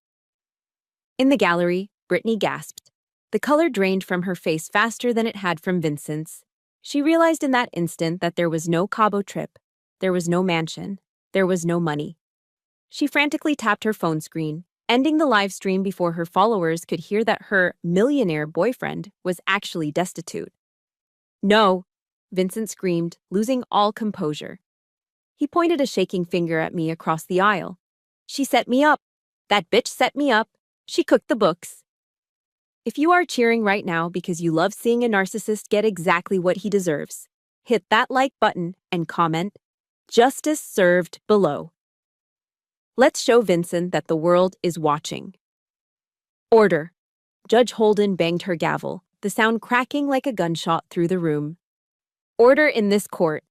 In the gallery, Brittany gasped. The color drained from her face faster than it had from Vincent's. She realized in that instant that there was no Cabo trip. There was no mansion. There was no money. She frantically tapped her phone screen, ending the live stream before her followers could hear that her millionaire boyfriend was actually destitute. No, Vincent screamed, losing all composure. He pointed a shaking finger at me across the aisle. She set me up. That bitch set me up. She cooked the books. If you are cheering right now because you love seeing a narcissist get exactly what he deserves, hit that like button and comment, "Justice served" below. Let's show Vincent that the world is watching. Order. Judge Holden banged her gavel, the sound cracking like a gunshot through the room. Order in this court.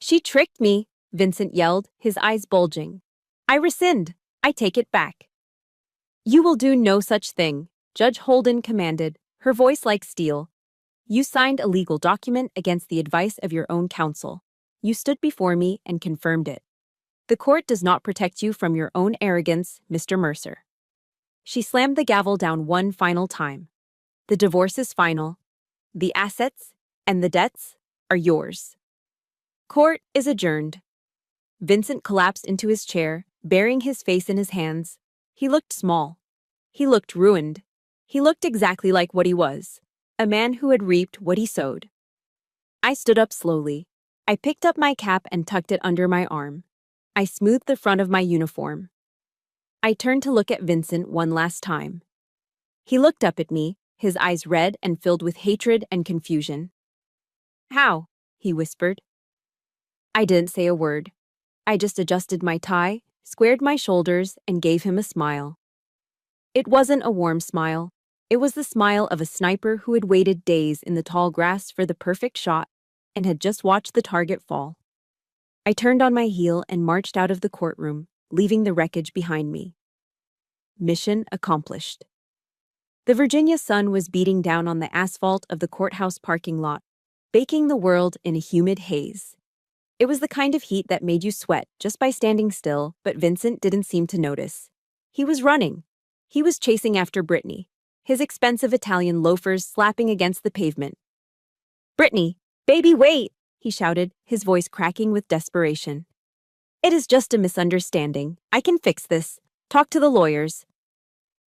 She tricked me, Vincent yelled, his eyes bulging. I rescind. I take it back. You will do no such thing, Judge Holden commanded, her voice like steel. You signed a legal document against the advice of your own counsel. You stood before me and confirmed it. The court does not protect you from your own arrogance, Mr. Mercer. She slammed the gavel down one final time. The divorce is final. The assets and the debts are yours. Court is adjourned. Vincent collapsed into his chair, burying his face in his hands. He looked small. He looked ruined. He looked exactly like what he was, a man who had reaped what he sowed. I stood up slowly. I picked up my cap and tucked it under my arm. I smoothed the front of my uniform. I turned to look at Vincent one last time. He looked up at me, his eyes red and filled with hatred and confusion. How? He whispered. I didn't say a word. I just adjusted my tie, squared my shoulders, and gave him a smile. It wasn't a warm smile. It was the smile of a sniper who had waited days in the tall grass for the perfect shot and had just watched the target fall. I turned on my heel and marched out of the courtroom, leaving the wreckage behind me. Mission accomplished. The Virginia sun was beating down on the asphalt of the courthouse parking lot, baking the world in a humid haze. It was the kind of heat that made you sweat just by standing still, but Vincent didn't seem to notice. He was running. He was chasing after Brittany, his expensive Italian loafers slapping against the pavement. "Brittany, baby, wait!" he shouted, his voice cracking with desperation. "It is just a misunderstanding. I can fix this. Talk to the lawyers."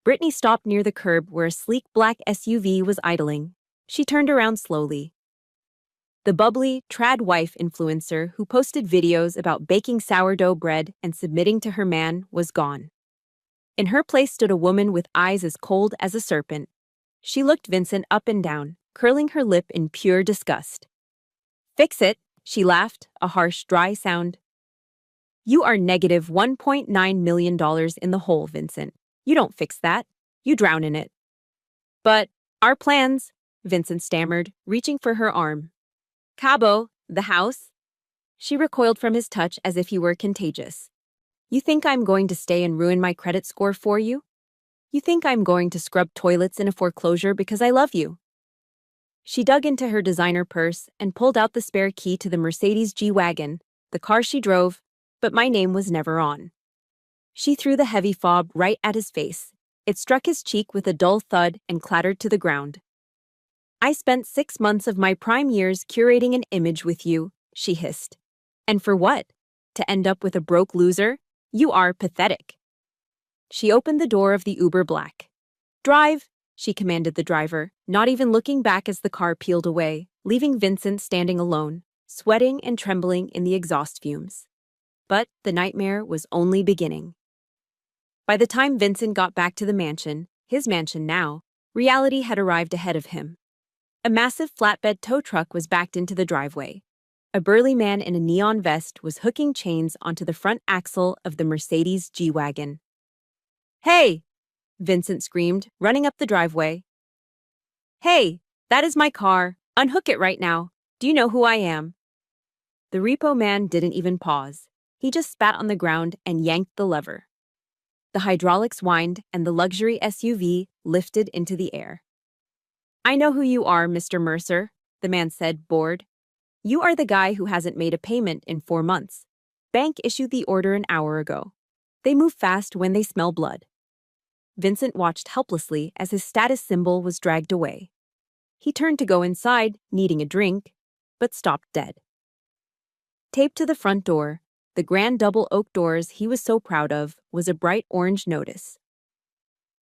Brittany stopped near the curb where a sleek black SUV was idling. She turned around slowly. The bubbly, trad wife influencer who posted videos about baking sourdough bread and submitting to her man was gone. In her place stood a woman with eyes as cold as a serpent. She looked Vincent up and down, curling her lip in pure disgust. "Fix it," she laughed, a harsh, dry sound. "You are negative $1.9 million in the hole, Vincent. You don't fix that. You drown in it." "But our plans," Vincent stammered, reaching for her arm. "Cabo, the house?" She recoiled from his touch as if he were contagious. "You think I'm going to stay and ruin my credit score for you? You think I'm going to scrub toilets in a foreclosure because I love you?" She dug into her designer purse and pulled out the spare key to the Mercedes G-Wagon, the car she drove, but my name was never on. She threw the heavy fob right at his face. It struck his cheek with a dull thud and clattered to the ground. "I spent 6 months of my prime years curating an image with you," she hissed. "And for what? To end up with a broke loser? You are pathetic." She opened the door of the Uber Black. "Drive," she commanded the driver, not even looking back as the car peeled away, leaving Vincent standing alone, sweating and trembling in the exhaust fumes. But the nightmare was only beginning. By the time Vincent got back to the mansion, his mansion now, reality had arrived ahead of him. A massive flatbed tow truck was backed into the driveway. A burly man in a neon vest was hooking chains onto the front axle of the Mercedes G-Wagon. "Hey!" Vincent screamed, running up the driveway. "Hey, that is my car. Unhook it right now. Do you know who I am?" The repo man didn't even pause. He just spat on the ground and yanked the lever. The hydraulics whined and the luxury SUV lifted into the air. "I know who you are, Mr. Mercer," the man said, bored. "You are the guy who hasn't made a payment in 4 months. Bank issued the order an hour ago. They move fast when they smell blood." Vincent watched helplessly as his status symbol was dragged away. He turned to go inside, needing a drink, but stopped dead. Taped to the front door, the grand double oak doors he was so proud of, was a bright orange notice.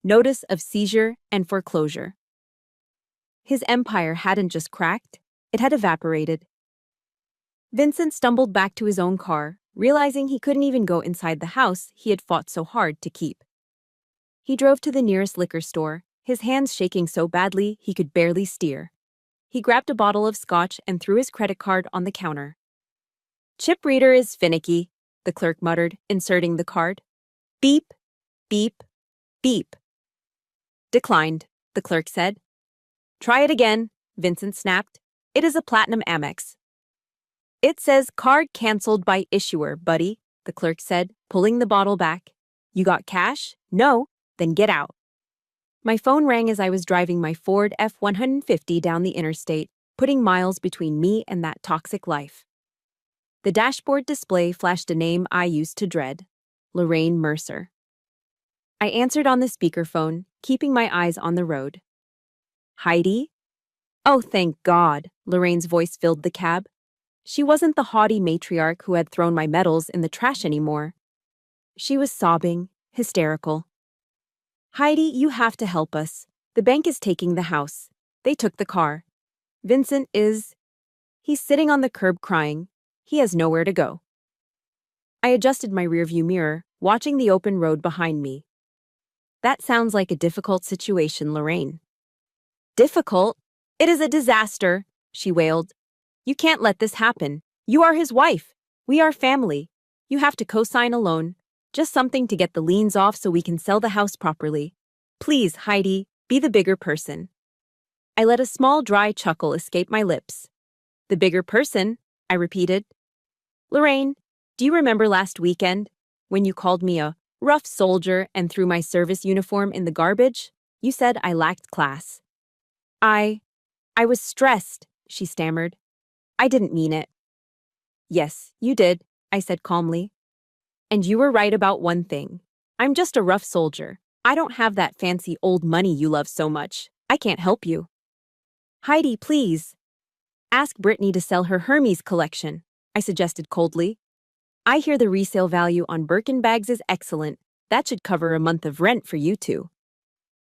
Notice of seizure and foreclosure. His empire hadn't just cracked, it had evaporated. Vincent stumbled back to his own car, realizing he couldn't even go inside the house he had fought so hard to keep. He drove to the nearest liquor store, his hands shaking so badly he could barely steer. He grabbed a bottle of scotch and threw his credit card on the counter. "Chip reader is finicky," the clerk muttered, inserting the card. "Beep, beep, beep." "Declined," the clerk said. "Try it again," Vincent snapped. "It is a platinum Amex." "It says card canceled by issuer, buddy," the clerk said, pulling the bottle back. "You got cash? No? Then get out." My phone rang as I was driving my Ford F-150 down the interstate, putting miles between me and that toxic life. The dashboard display flashed a name I used to dread: Lorraine Mercer. I answered on the speakerphone, keeping my eyes on the road. "Heidi?" "Oh, thank God," Lorraine's voice filled the cab. She wasn't the haughty matriarch who had thrown my medals in the trash anymore. She was sobbing, hysterical. "Heidi, you have to help us. The bank is taking the house. They took the car. Vincent is... He's sitting on the curb crying. He has nowhere to go." I adjusted my rearview mirror, watching the open road behind me. "That sounds like a difficult situation, Lorraine." "Difficult? It is a disaster," she wailed. "You can't let this happen. You are his wife. We are family. You have to co-sign a loan. Just something to get the liens off so we can sell the house properly. Please, Heidi, be the bigger person." I let a small, dry chuckle escape my lips. "The bigger person," I repeated. "Lorraine, do you remember last weekend when you called me a rough soldier and threw my service uniform in the garbage? You said I lacked class." I was stressed," she stammered. "I didn't mean it." Yes, you did, I said calmly. And you were right about one thing. I'm just a rough soldier. I don't have that fancy old money you love so much. I can't help you. Heidi, please. Ask Brittany to sell her Hermes collection, I suggested coldly. I hear the resale value on Birkin bags is excellent. That should cover a month of rent for you two.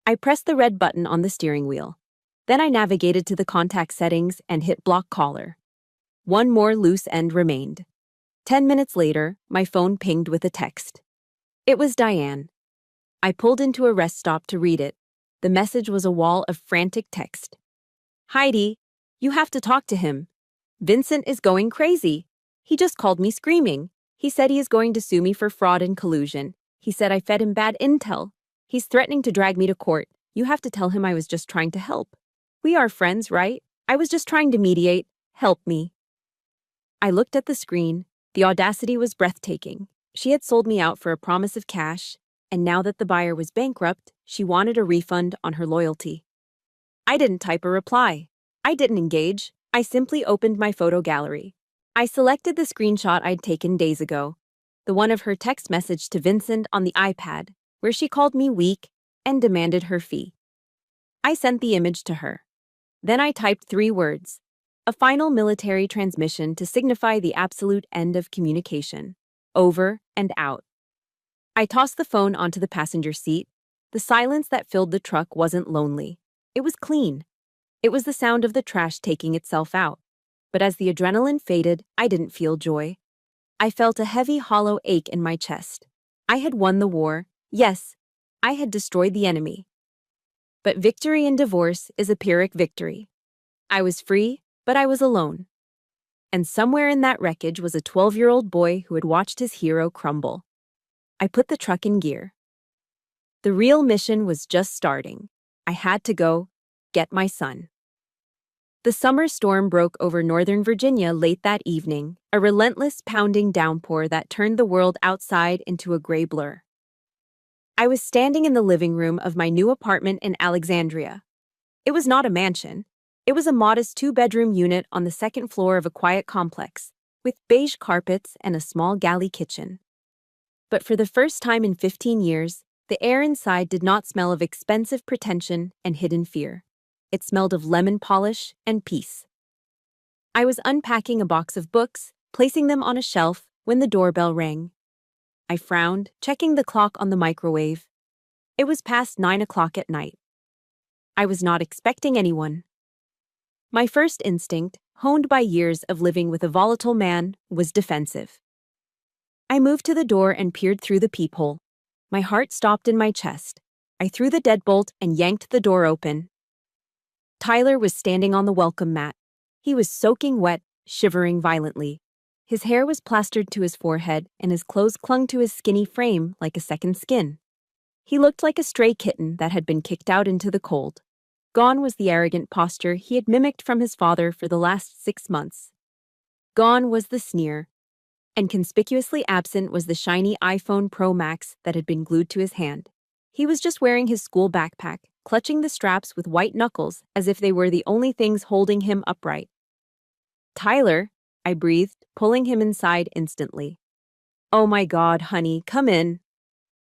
I pressed the red button on the steering wheel. Then I navigated to the contact settings and hit block caller. One more loose end remained. 10 minutes later, my phone pinged with a text. It was Diane. I pulled into a rest stop to read it. The message was a wall of frantic text. Heidi, you have to talk to him. Vincent is going crazy. He just called me screaming. He said he is going to sue me for fraud and collusion. He said I fed him bad intel. He's threatening to drag me to court. You have to tell him I was just trying to help. We are friends, right? I was just trying to mediate. Help me. I looked at the screen. The audacity was breathtaking. She had sold me out for a promise of cash, and now that the buyer was bankrupt, she wanted a refund on her loyalty. I didn't type a reply. I didn't engage. I simply opened my photo gallery. I selected the screenshot I'd taken days ago, the one of her text message to Vincent on the iPad, where she called me weak and demanded her fee. I sent the image to her. Then I typed 3 words, a final military transmission to signify the absolute end of communication. Over and out. I tossed the phone onto the passenger seat. The silence that filled the truck wasn't lonely. It was clean. It was the sound of the trash taking itself out. But as the adrenaline faded, I didn't feel joy. I felt a heavy, hollow ache in my chest. I had won the war. Yes, I had destroyed the enemy. But victory in divorce is a Pyrrhic victory. I was free, but I was alone. And somewhere in that wreckage was a 12-year-old boy who had watched his hero crumble. I put the truck in gear. The real mission was just starting. I had to go get my son. The summer storm broke over Northern Virginia late that evening, a relentless pounding downpour that turned the world outside into a gray blur. I was standing in the living room of my new apartment in Alexandria. It was not a mansion. It was a modest 2-bedroom unit on the second floor of a quiet complex, with beige carpets and a small galley kitchen. But for the first time in 15 years, the air inside did not smell of expensive pretension and hidden fear. It smelled of lemon polish and peace. I was unpacking a box of books, placing them on a shelf, when the doorbell rang. I frowned, checking the clock on the microwave. It was past 9 o'clock at night. I was not expecting anyone. My first instinct, honed by years of living with a volatile man, was defensive. I moved to the door and peered through the peephole. My heart stopped in my chest. I threw the deadbolt and yanked the door open. Tyler was standing on the welcome mat. He was soaking wet, shivering violently. His hair was plastered to his forehead, and his clothes clung to his skinny frame like a second skin. He looked like a stray kitten that had been kicked out into the cold. Gone was the arrogant posture he had mimicked from his father for the last 6 months. Gone was the sneer, and conspicuously absent was the shiny iPhone Pro Max that had been glued to his hand. He was just wearing his school backpack, clutching the straps with white knuckles as if they were the only things holding him upright. Tyler, I breathed, pulling him inside instantly. Oh my God, honey, come in.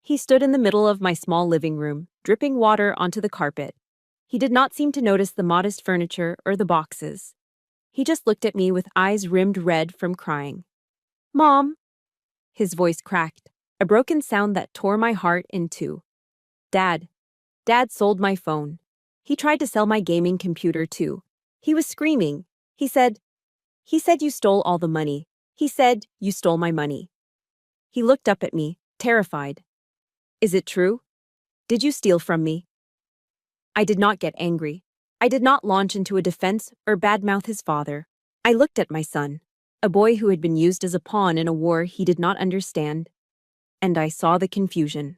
He stood in the middle of my small living room, dripping water onto the carpet. He did not seem to notice the modest furniture or the boxes. He just looked at me with eyes rimmed red from crying. Mom! His voice cracked, a broken sound that tore my heart in two. Dad sold my phone. He tried to sell my gaming computer too. He was screaming. He said you stole all the money. He said you stole my money. He looked up at me, terrified. Is it true? Did you steal from me? I did not get angry. I did not launch into a defense or badmouth his father. I looked at my son, a boy who had been used as a pawn in a war he did not understand, and I saw the confusion.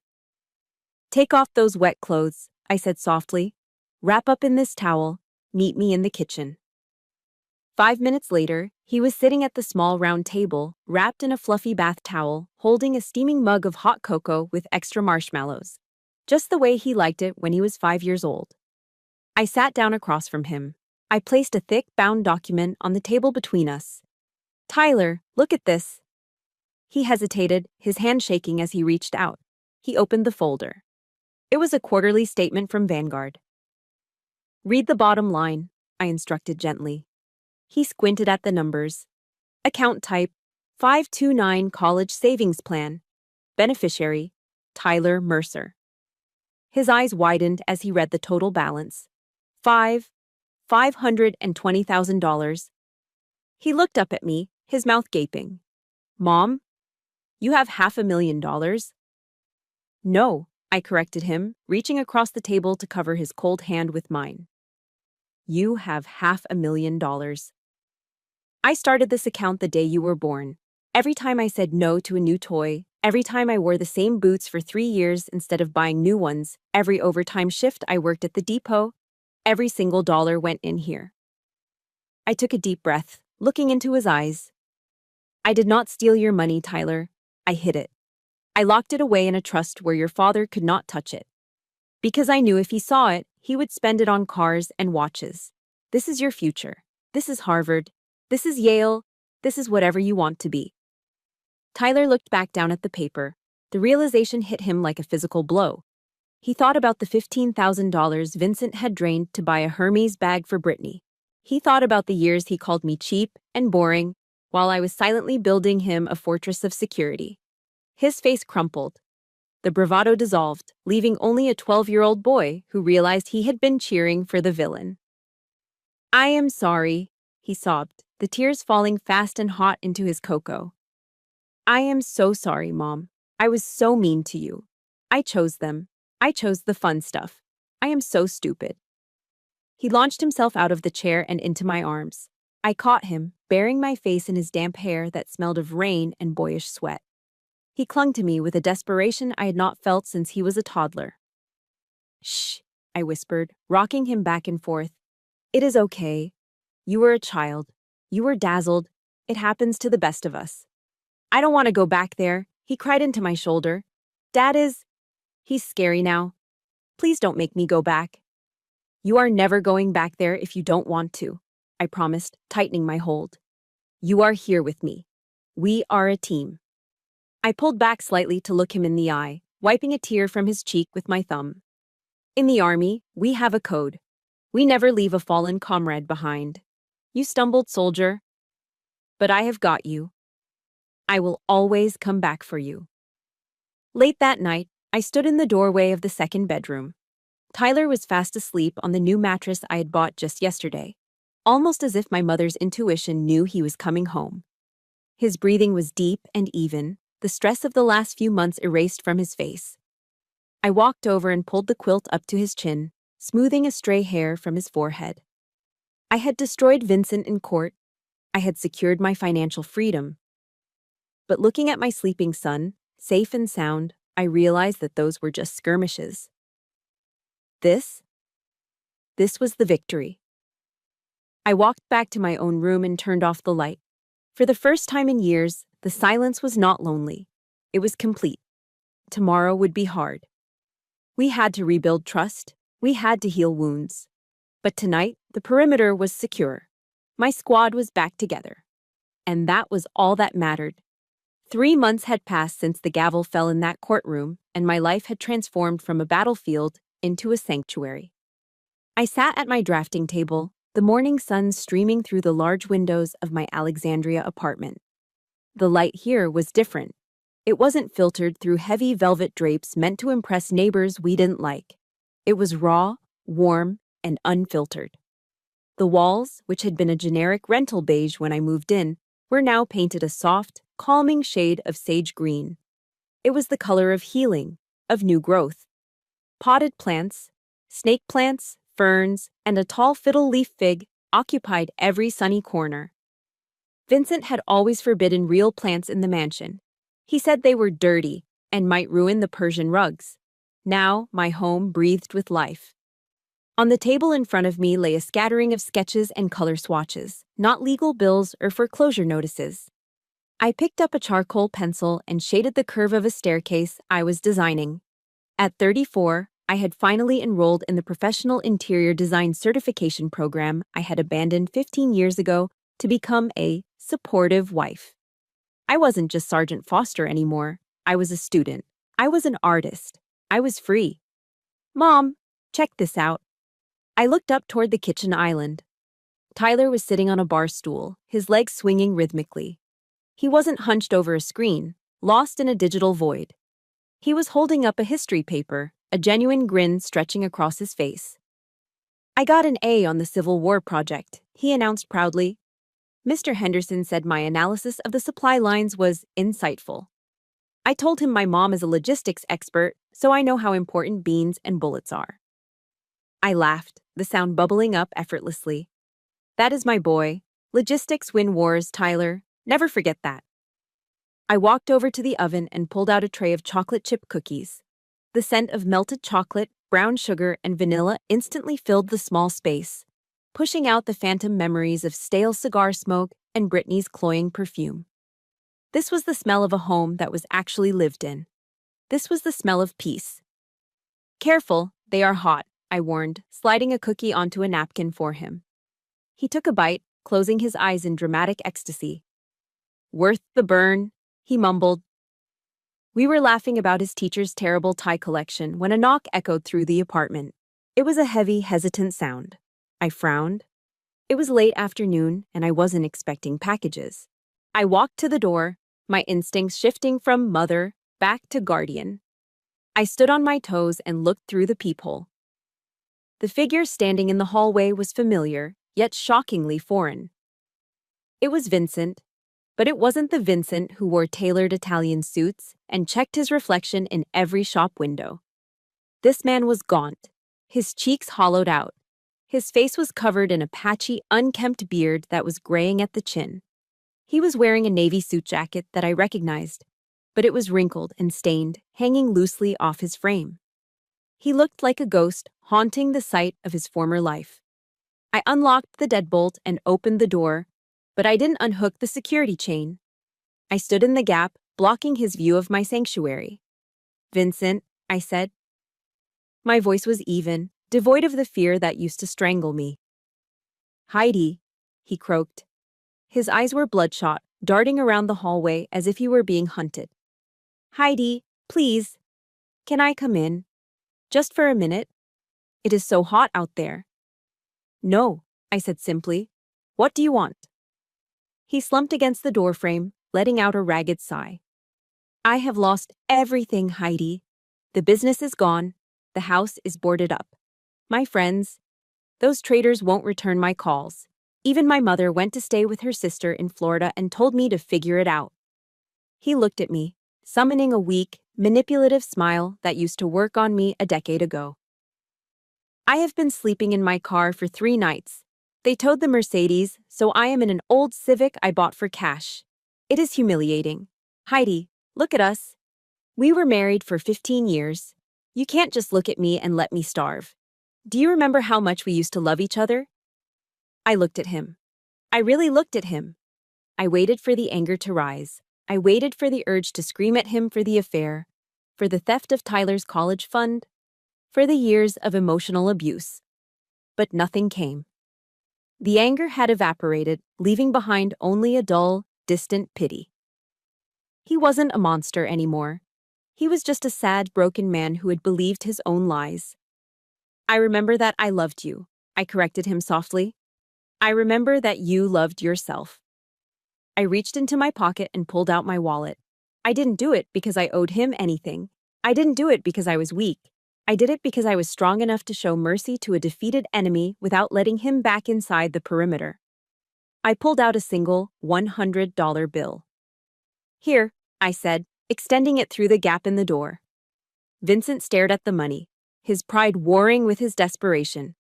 Take off those wet clothes, I said softly. Wrap up in this towel. Meet me in the kitchen. 5 minutes later, he was sitting at the small round table, wrapped in a fluffy bath towel, holding a steaming mug of hot cocoa with extra marshmallows, just the way he liked it when he was 5 years old. I sat down across from him. I placed a thick, bound document on the table between us. Tyler, Look at this. He hesitated, his hand shaking as he reached out. He opened the folder. It was a quarterly statement from Vanguard. Read the bottom line, I instructed gently. He squinted at the numbers. Account type, 529 College Savings Plan. Beneficiary, Tyler Mercer. His eyes widened as he read the total balance. $520,000. He looked up at me, his mouth gaping. Mom, you have $500,000? No, I corrected him, reaching across the table to cover his cold hand with mine. You have $500,000. I started this account the day you were born. Every time I said no to a new toy, every time I wore the same boots for 3 years instead of buying new ones, every overtime shift I worked at the depot, every single dollar went in here. I took a deep breath, looking into his eyes. I did not steal your money, Tyler. I hid it. I locked it away in a trust where your father could not touch it. Because I knew if he saw it, he would spend it on cars and watches. This is your future. This is Harvard. This is Yale. This is whatever you want to be. Tyler looked back down at the paper. The realization hit him like a physical blow. He thought about the $15,000 Vincent had drained to buy a Hermes bag for Brittany. He thought about the years he called me cheap and boring, while I was silently building him a fortress of security. His face crumpled. The bravado dissolved, leaving only a 12-year-old boy who realized he had been cheering for the villain. I am sorry, he sobbed, the tears falling fast and hot into his cocoa. I am so sorry, Mom. I was so mean to you. I chose them. I chose the fun stuff. I am so stupid. He launched himself out of the chair and into my arms. I caught him, burying my face in his damp hair that smelled of rain and boyish sweat. He clung to me with a desperation I had not felt since he was a toddler. Shh, I whispered, rocking him back and forth. It is okay. You were a child. You were dazzled. It happens to the best of us. I don't want to go back there, he cried into my shoulder. Dad is... He's scary now. Please don't make me go back. You are never going back there if you don't want to, I promised, tightening my hold. You are here with me. We are a team. I pulled back slightly to look him in the eye, wiping a tear from his cheek with my thumb. In the Army, we have a code. We never leave a fallen comrade behind. You stumbled, soldier. But I have got you. I will always come back for you. Late that night, I stood in the doorway of the second bedroom. Tyler was fast asleep on the new mattress I had bought just yesterday, almost as if my mother's intuition knew he was coming home. His breathing was deep and even, the stress of the last few months erased from his face. I walked over and pulled the quilt up to his chin, smoothing a stray hair from his forehead. I had destroyed Vincent in court. I had secured my financial freedom. But looking at my sleeping son, safe and sound, I realized that those were just skirmishes. This was the victory. I walked back to my own room and turned off the light. For the first time in years, the silence was not lonely. It was complete. Tomorrow would be hard. We had to rebuild trust. We had to heal wounds. But tonight, the perimeter was secure. My squad was back together. And that was all that mattered. 3 months had passed since the gavel fell in that courtroom, and my life had transformed from a battlefield into a sanctuary. I sat at my drafting table, the morning sun streaming through the large windows of my Alexandria apartment. The light here was different. It wasn't filtered through heavy velvet drapes meant to impress neighbors we didn't like. It was raw, warm, and unfiltered. The walls, which had been a generic rental beige when I moved in, were now painted a soft, calming shade of sage green. It was the color of healing, of new growth. Potted plants, snake plants, ferns, and a tall fiddle leaf fig occupied every sunny corner. Vincent had always forbidden real plants in the mansion. He said they were dirty and might ruin the Persian rugs. Now my home breathed with life. On the table in front of me lay a scattering of sketches and color swatches, not legal bills or foreclosure notices. I picked up a charcoal pencil and shaded the curve of a staircase I was designing. At 34, I had finally enrolled in the professional interior design certification program I had abandoned 15 years ago to become a supportive wife. I wasn't just Sergeant Foster anymore. I was a student. I was an artist. I was free. Mom, check this out. I looked up toward the kitchen island. Tyler was sitting on a bar stool, his legs swinging rhythmically. He wasn't hunched over a screen, lost in a digital void. He was holding up a history paper, a genuine grin stretching across his face. I got an A on the Civil War project, he announced proudly. Mr. Henderson said my analysis of the supply lines was insightful. I told him my mom is a logistics expert, so I know how important beans and bullets are. I laughed, the sound bubbling up effortlessly. That is my boy. Logistics win wars, Tyler. Never forget that. I walked over to the oven and pulled out a tray of chocolate chip cookies. The scent of melted chocolate, brown sugar, and vanilla instantly filled the small space, pushing out the phantom memories of stale cigar smoke and Brittany's cloying perfume. This was the smell of a home that was actually lived in. This was the smell of peace. Careful, they are hot, I warned, sliding a cookie onto a napkin for him. He took a bite, closing his eyes in dramatic ecstasy. Worth the burn, he mumbled. We were laughing about his teacher's terrible tie collection when a knock echoed through the apartment. It was a heavy, hesitant sound. I frowned. It was late afternoon, and I wasn't expecting packages. I walked to the door, my instincts shifting from mother back to guardian. I stood on my toes and looked through the peephole. The figure standing in the hallway was familiar, yet shockingly foreign. It was Vincent, but it wasn't the Vincent who wore tailored Italian suits and checked his reflection in every shop window. This man was gaunt, his cheeks hollowed out. His face was covered in a patchy, unkempt beard that was graying at the chin. He was wearing a navy suit jacket that I recognized, but it was wrinkled and stained, hanging loosely off his frame. He looked like a ghost, haunting the site of his former life. I unlocked the deadbolt and opened the door, but I didn't unhook the security chain. I stood in the gap, blocking his view of my sanctuary. Vincent, I said. My voice was even, devoid of the fear that used to strangle me. Heidi, he croaked. His eyes were bloodshot, darting around the hallway as if he were being hunted. Heidi, please. Can I come in? Just for a minute? It is so hot out there. No, I said simply. What do you want? He slumped against the doorframe, letting out a ragged sigh. I have lost everything, Heidi. The business is gone. The house is boarded up. My friends, those traitors won't return my calls. Even my mother went to stay with her sister in Florida and told me to figure it out. He looked at me, summoning a weak, manipulative smile that used to work on me a decade ago. I have been sleeping in my car for 3 nights. They towed the Mercedes, so I am in an old Civic I bought for cash. It is humiliating. Heidi, look at us. We were married for 15 years. You can't just look at me and let me starve. Do you remember how much we used to love each other? I looked at him. I really looked at him. I waited for the anger to rise. I waited for the urge to scream at him for the affair, for the theft of Tyler's college fund, for the years of emotional abuse. But nothing came. The anger had evaporated, leaving behind only a dull, distant pity. He wasn't a monster anymore. He was just a sad, broken man who had believed his own lies. I remember that I loved you, I corrected him softly. I remember that you loved yourself. I reached into my pocket and pulled out my wallet. I didn't do it because I owed him anything. I didn't do it because I was weak. I did it because I was strong enough to show mercy to a defeated enemy without letting him back inside the perimeter. I pulled out a single $100 bill. Here, I said, extending it through the gap in the door. Vincent stared at the money, his pride warring with his desperation.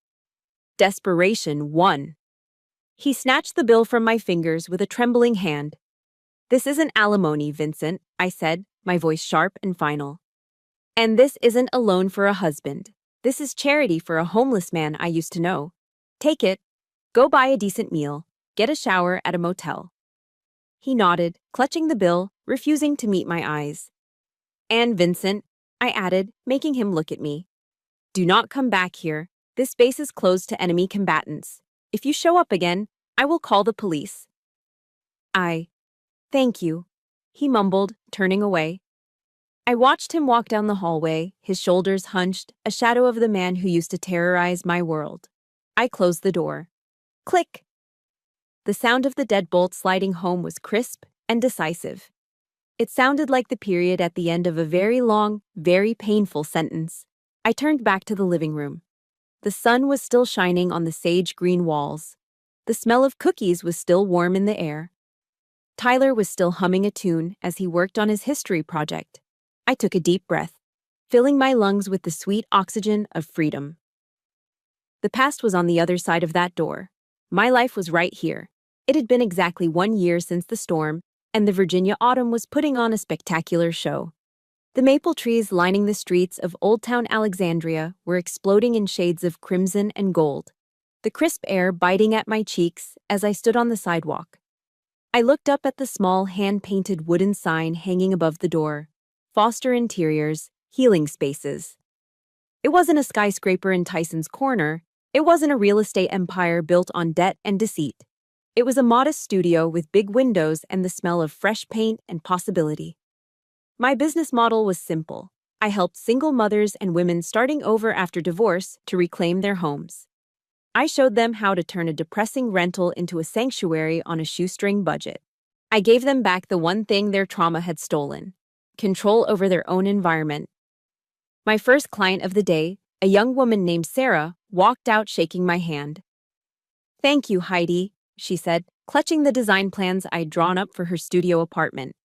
Desperation won. He snatched the bill from my fingers with a trembling hand. This isn't alimony, Vincent, I said, my voice sharp and final. And this isn't a loan for a husband. This is charity for a homeless man I used to know. Take it. Go buy a decent meal. Get a shower at a motel. He nodded, clutching the bill, refusing to meet my eyes. And Vincent, I added, making him look at me. Do not come back here. This base is closed to enemy combatants. If you show up again, I will call the police. Thank you. he mumbled, turning away. I watched him walk down the hallway, his shoulders hunched, a shadow of the man who used to terrorize my world. I closed the door. Click! The sound of the deadbolt sliding home was crisp and decisive. It sounded like the period at the end of a very long, very painful sentence. I turned back to the living room. The sun was still shining on the sage-green walls. The smell of cookies was still warm in the air. Tyler was still humming a tune as he worked on his history project. I took a deep breath, filling my lungs with the sweet oxygen of freedom. The past was on the other side of that door. My life was right here. It had been exactly 1 year since the storm, and the Virginia autumn was putting on a spectacular show. The maple trees lining the streets of Old Town Alexandria were exploding in shades of crimson and gold, the crisp air biting at my cheeks as I stood on the sidewalk. I looked up at the small hand-painted wooden sign hanging above the door. Foster Interiors, Healing Spaces. It wasn't a skyscraper in Tyson's Corner. It wasn't a real estate empire built on debt and deceit. It was a modest studio with big windows and the smell of fresh paint and possibility. My business model was simple. I helped single mothers and women starting over after divorce to reclaim their homes. I showed them how to turn a depressing rental into a sanctuary on a shoestring budget. I gave them back the one thing their trauma had stolen: control over their own environment. My first client of the day, a young woman named Sarah, walked out shaking my hand. "Thank you, Heidi," she said, clutching the design plans I'd drawn up for her studio apartment.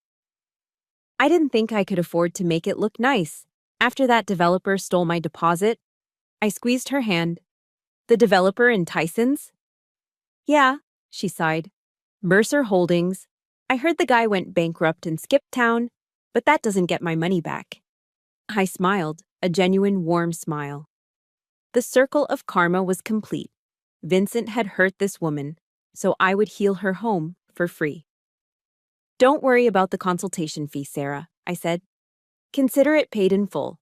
I didn't think I could afford to make it look nice. After that developer stole my deposit, I squeezed her hand. "The developer in Tyson's?" "Yeah," she sighed. "Mercer Holdings. I heard the guy went bankrupt and skipped town, but that doesn't get my money back." I smiled, a genuine warm smile. The circle of karma was complete. Vincent had hurt this woman, so I would heal her home for free. "Don't worry about the consultation fee, Sarah," I said. "Consider it paid in full.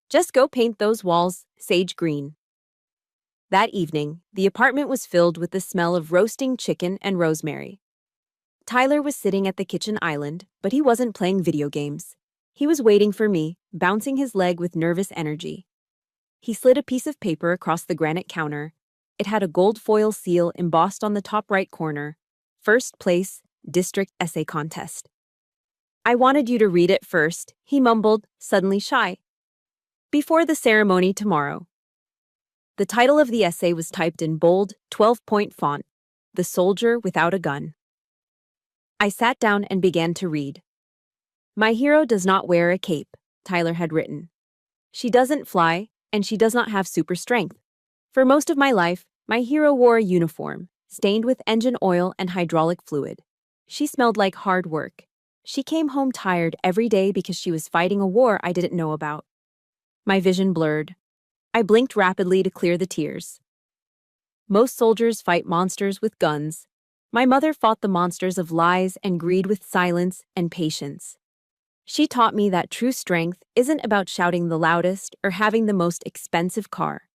Just go paint those walls sage green." That evening, the apartment was filled with the smell of roasting chicken and rosemary. Tyler was sitting at the kitchen island, but he wasn't playing video games. He was waiting for me, bouncing his leg with nervous energy. He slid a piece of paper across the granite counter. It had a gold foil seal embossed on the top right corner. "First place, District Essay Contest." "I wanted you to read it first," he mumbled, suddenly shy. "Before the ceremony tomorrow." The title of the essay was typed in bold, 12-point font, "The Soldier Without a Gun." I sat down and began to read. "My hero does not wear a cape," Tyler had written. "She doesn't fly, and she does not have super strength. For most of my life, my hero wore a uniform, stained with engine oil and hydraulic fluid. She smelled like hard work. She came home tired every day because she was fighting a war I didn't know about." My vision blurred. I blinked rapidly to clear the tears. Most soldiers fight monsters with guns. My mother fought the monsters of lies and greed with silence and patience. She taught me that true strength isn't about shouting the loudest or having the most expensive car.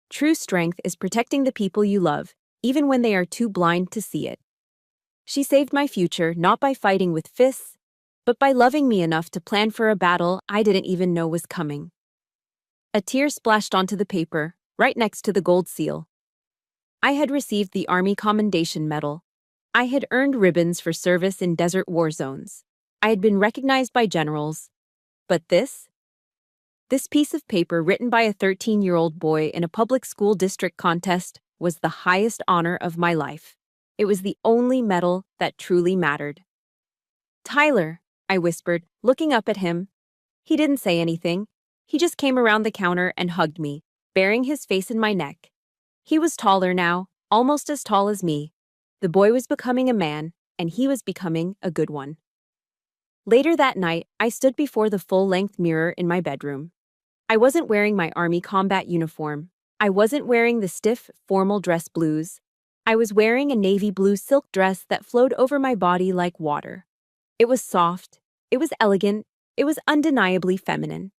True strength is protecting the people you love, even when they are too blind to see it. She saved my future not by fighting with fists, but by loving me enough to plan for a battle I didn't even know was coming. A tear splashed onto the paper, right next to the gold seal. I had received the Army Commendation Medal. I had earned ribbons for service in desert war zones. I had been recognized by generals. But this piece of paper written by a 13-year-old boy in a public school district contest was the highest honor of my life. It was the only medal that truly mattered. "Tyler," I whispered, looking up at him. He didn't say anything. He just came around the counter and hugged me, burying his face in my neck. He was taller now, almost as tall as me. The boy was becoming a man, and he was becoming a good one. Later that night, I stood before the full-length mirror in my bedroom. I wasn't wearing my Army combat uniform. I wasn't wearing the stiff, formal dress blues. I was wearing a navy blue silk dress that flowed over my body like water. It was soft. It was elegant. It was undeniably feminine.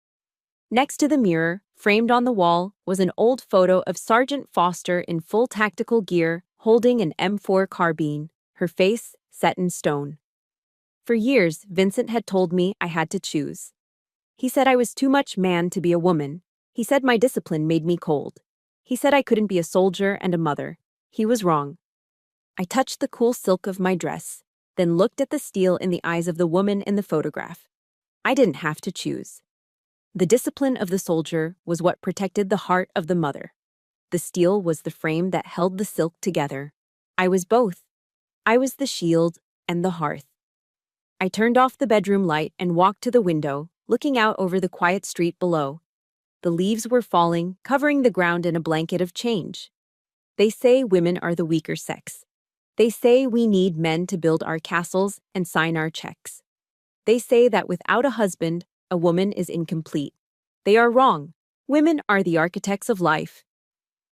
Next to the mirror, framed on the wall, was an old photo of Sergeant Foster in full tactical gear, holding an M4 carbine, her face set in stone. For years, Vincent had told me I had to choose. He said I was too much man to be a woman. He said my discipline made me cold. He said I couldn't be a soldier and a mother. He was wrong. I touched the cool silk of my dress, then looked at the steel in the eyes of the woman in the photograph. I didn't have to choose. The discipline of the soldier was what protected the heart of the mother. The steel was the frame that held the silk together. I was both. I was the shield and the hearth. I turned off the bedroom light and walked to the window, looking out over the quiet street below. The leaves were falling, covering the ground in a blanket of change. They say women are the weaker sex. They say we need men to build our castles and sign our checks. They say that without a husband, a woman is incomplete. They are wrong. Women are the architects of life.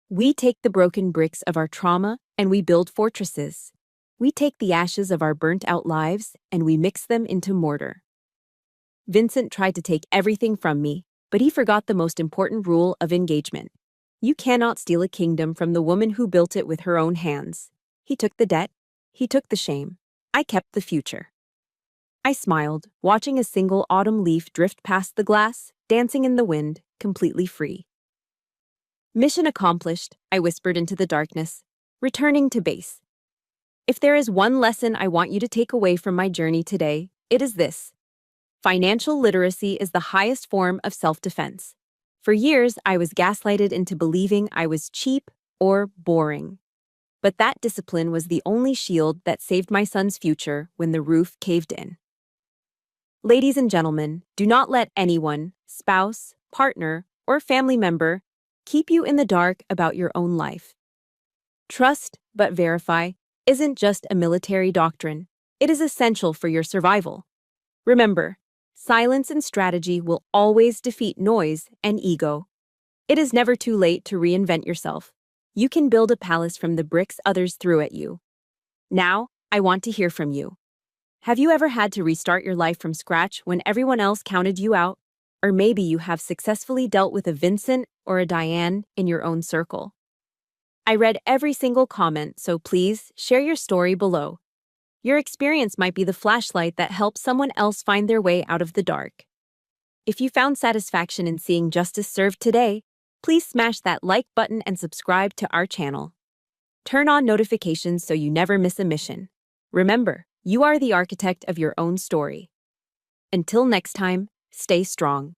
We take the broken bricks of our trauma and we build fortresses. We take the ashes of our burnt-out lives and we mix them into mortar. Vincent tried to take everything from me, but he forgot the most important rule of engagement. You cannot steal a kingdom from the woman who built it with her own hands. He took the debt. He took the shame. I kept the future. I smiled, watching a single autumn leaf drift past the glass, dancing in the wind, completely free. Mission accomplished, I whispered into the darkness, returning to base. If there is one lesson I want you to take away from my journey today, it is this. Financial literacy is the highest form of self-defense. For years, I was gaslighted into believing I was cheap or boring. But that discipline was the only shield that saved my son's future when the roof caved in. Ladies and gentlemen, do not let anyone, spouse, partner, or family member, keep you in the dark about your own life. Trust but verify isn't just a military doctrine. It is essential for your survival. Remember, silence and strategy will always defeat noise and ego. It is never too late to reinvent yourself. You can build a palace from the bricks others threw at you. Now, I want to hear from you. Have you ever had to restart your life from scratch when everyone else counted you out? Or maybe you have successfully dealt with a Vincent or a Diane in your own circle. I read every single comment, so please share your story below. Your experience might be the flashlight that helps someone else find their way out of the dark. If you found satisfaction in seeing justice served today, please smash that like button and subscribe to our channel. Turn on notifications so you never miss a mission. Remember, you are the architect of your own story. Until next time, stay strong.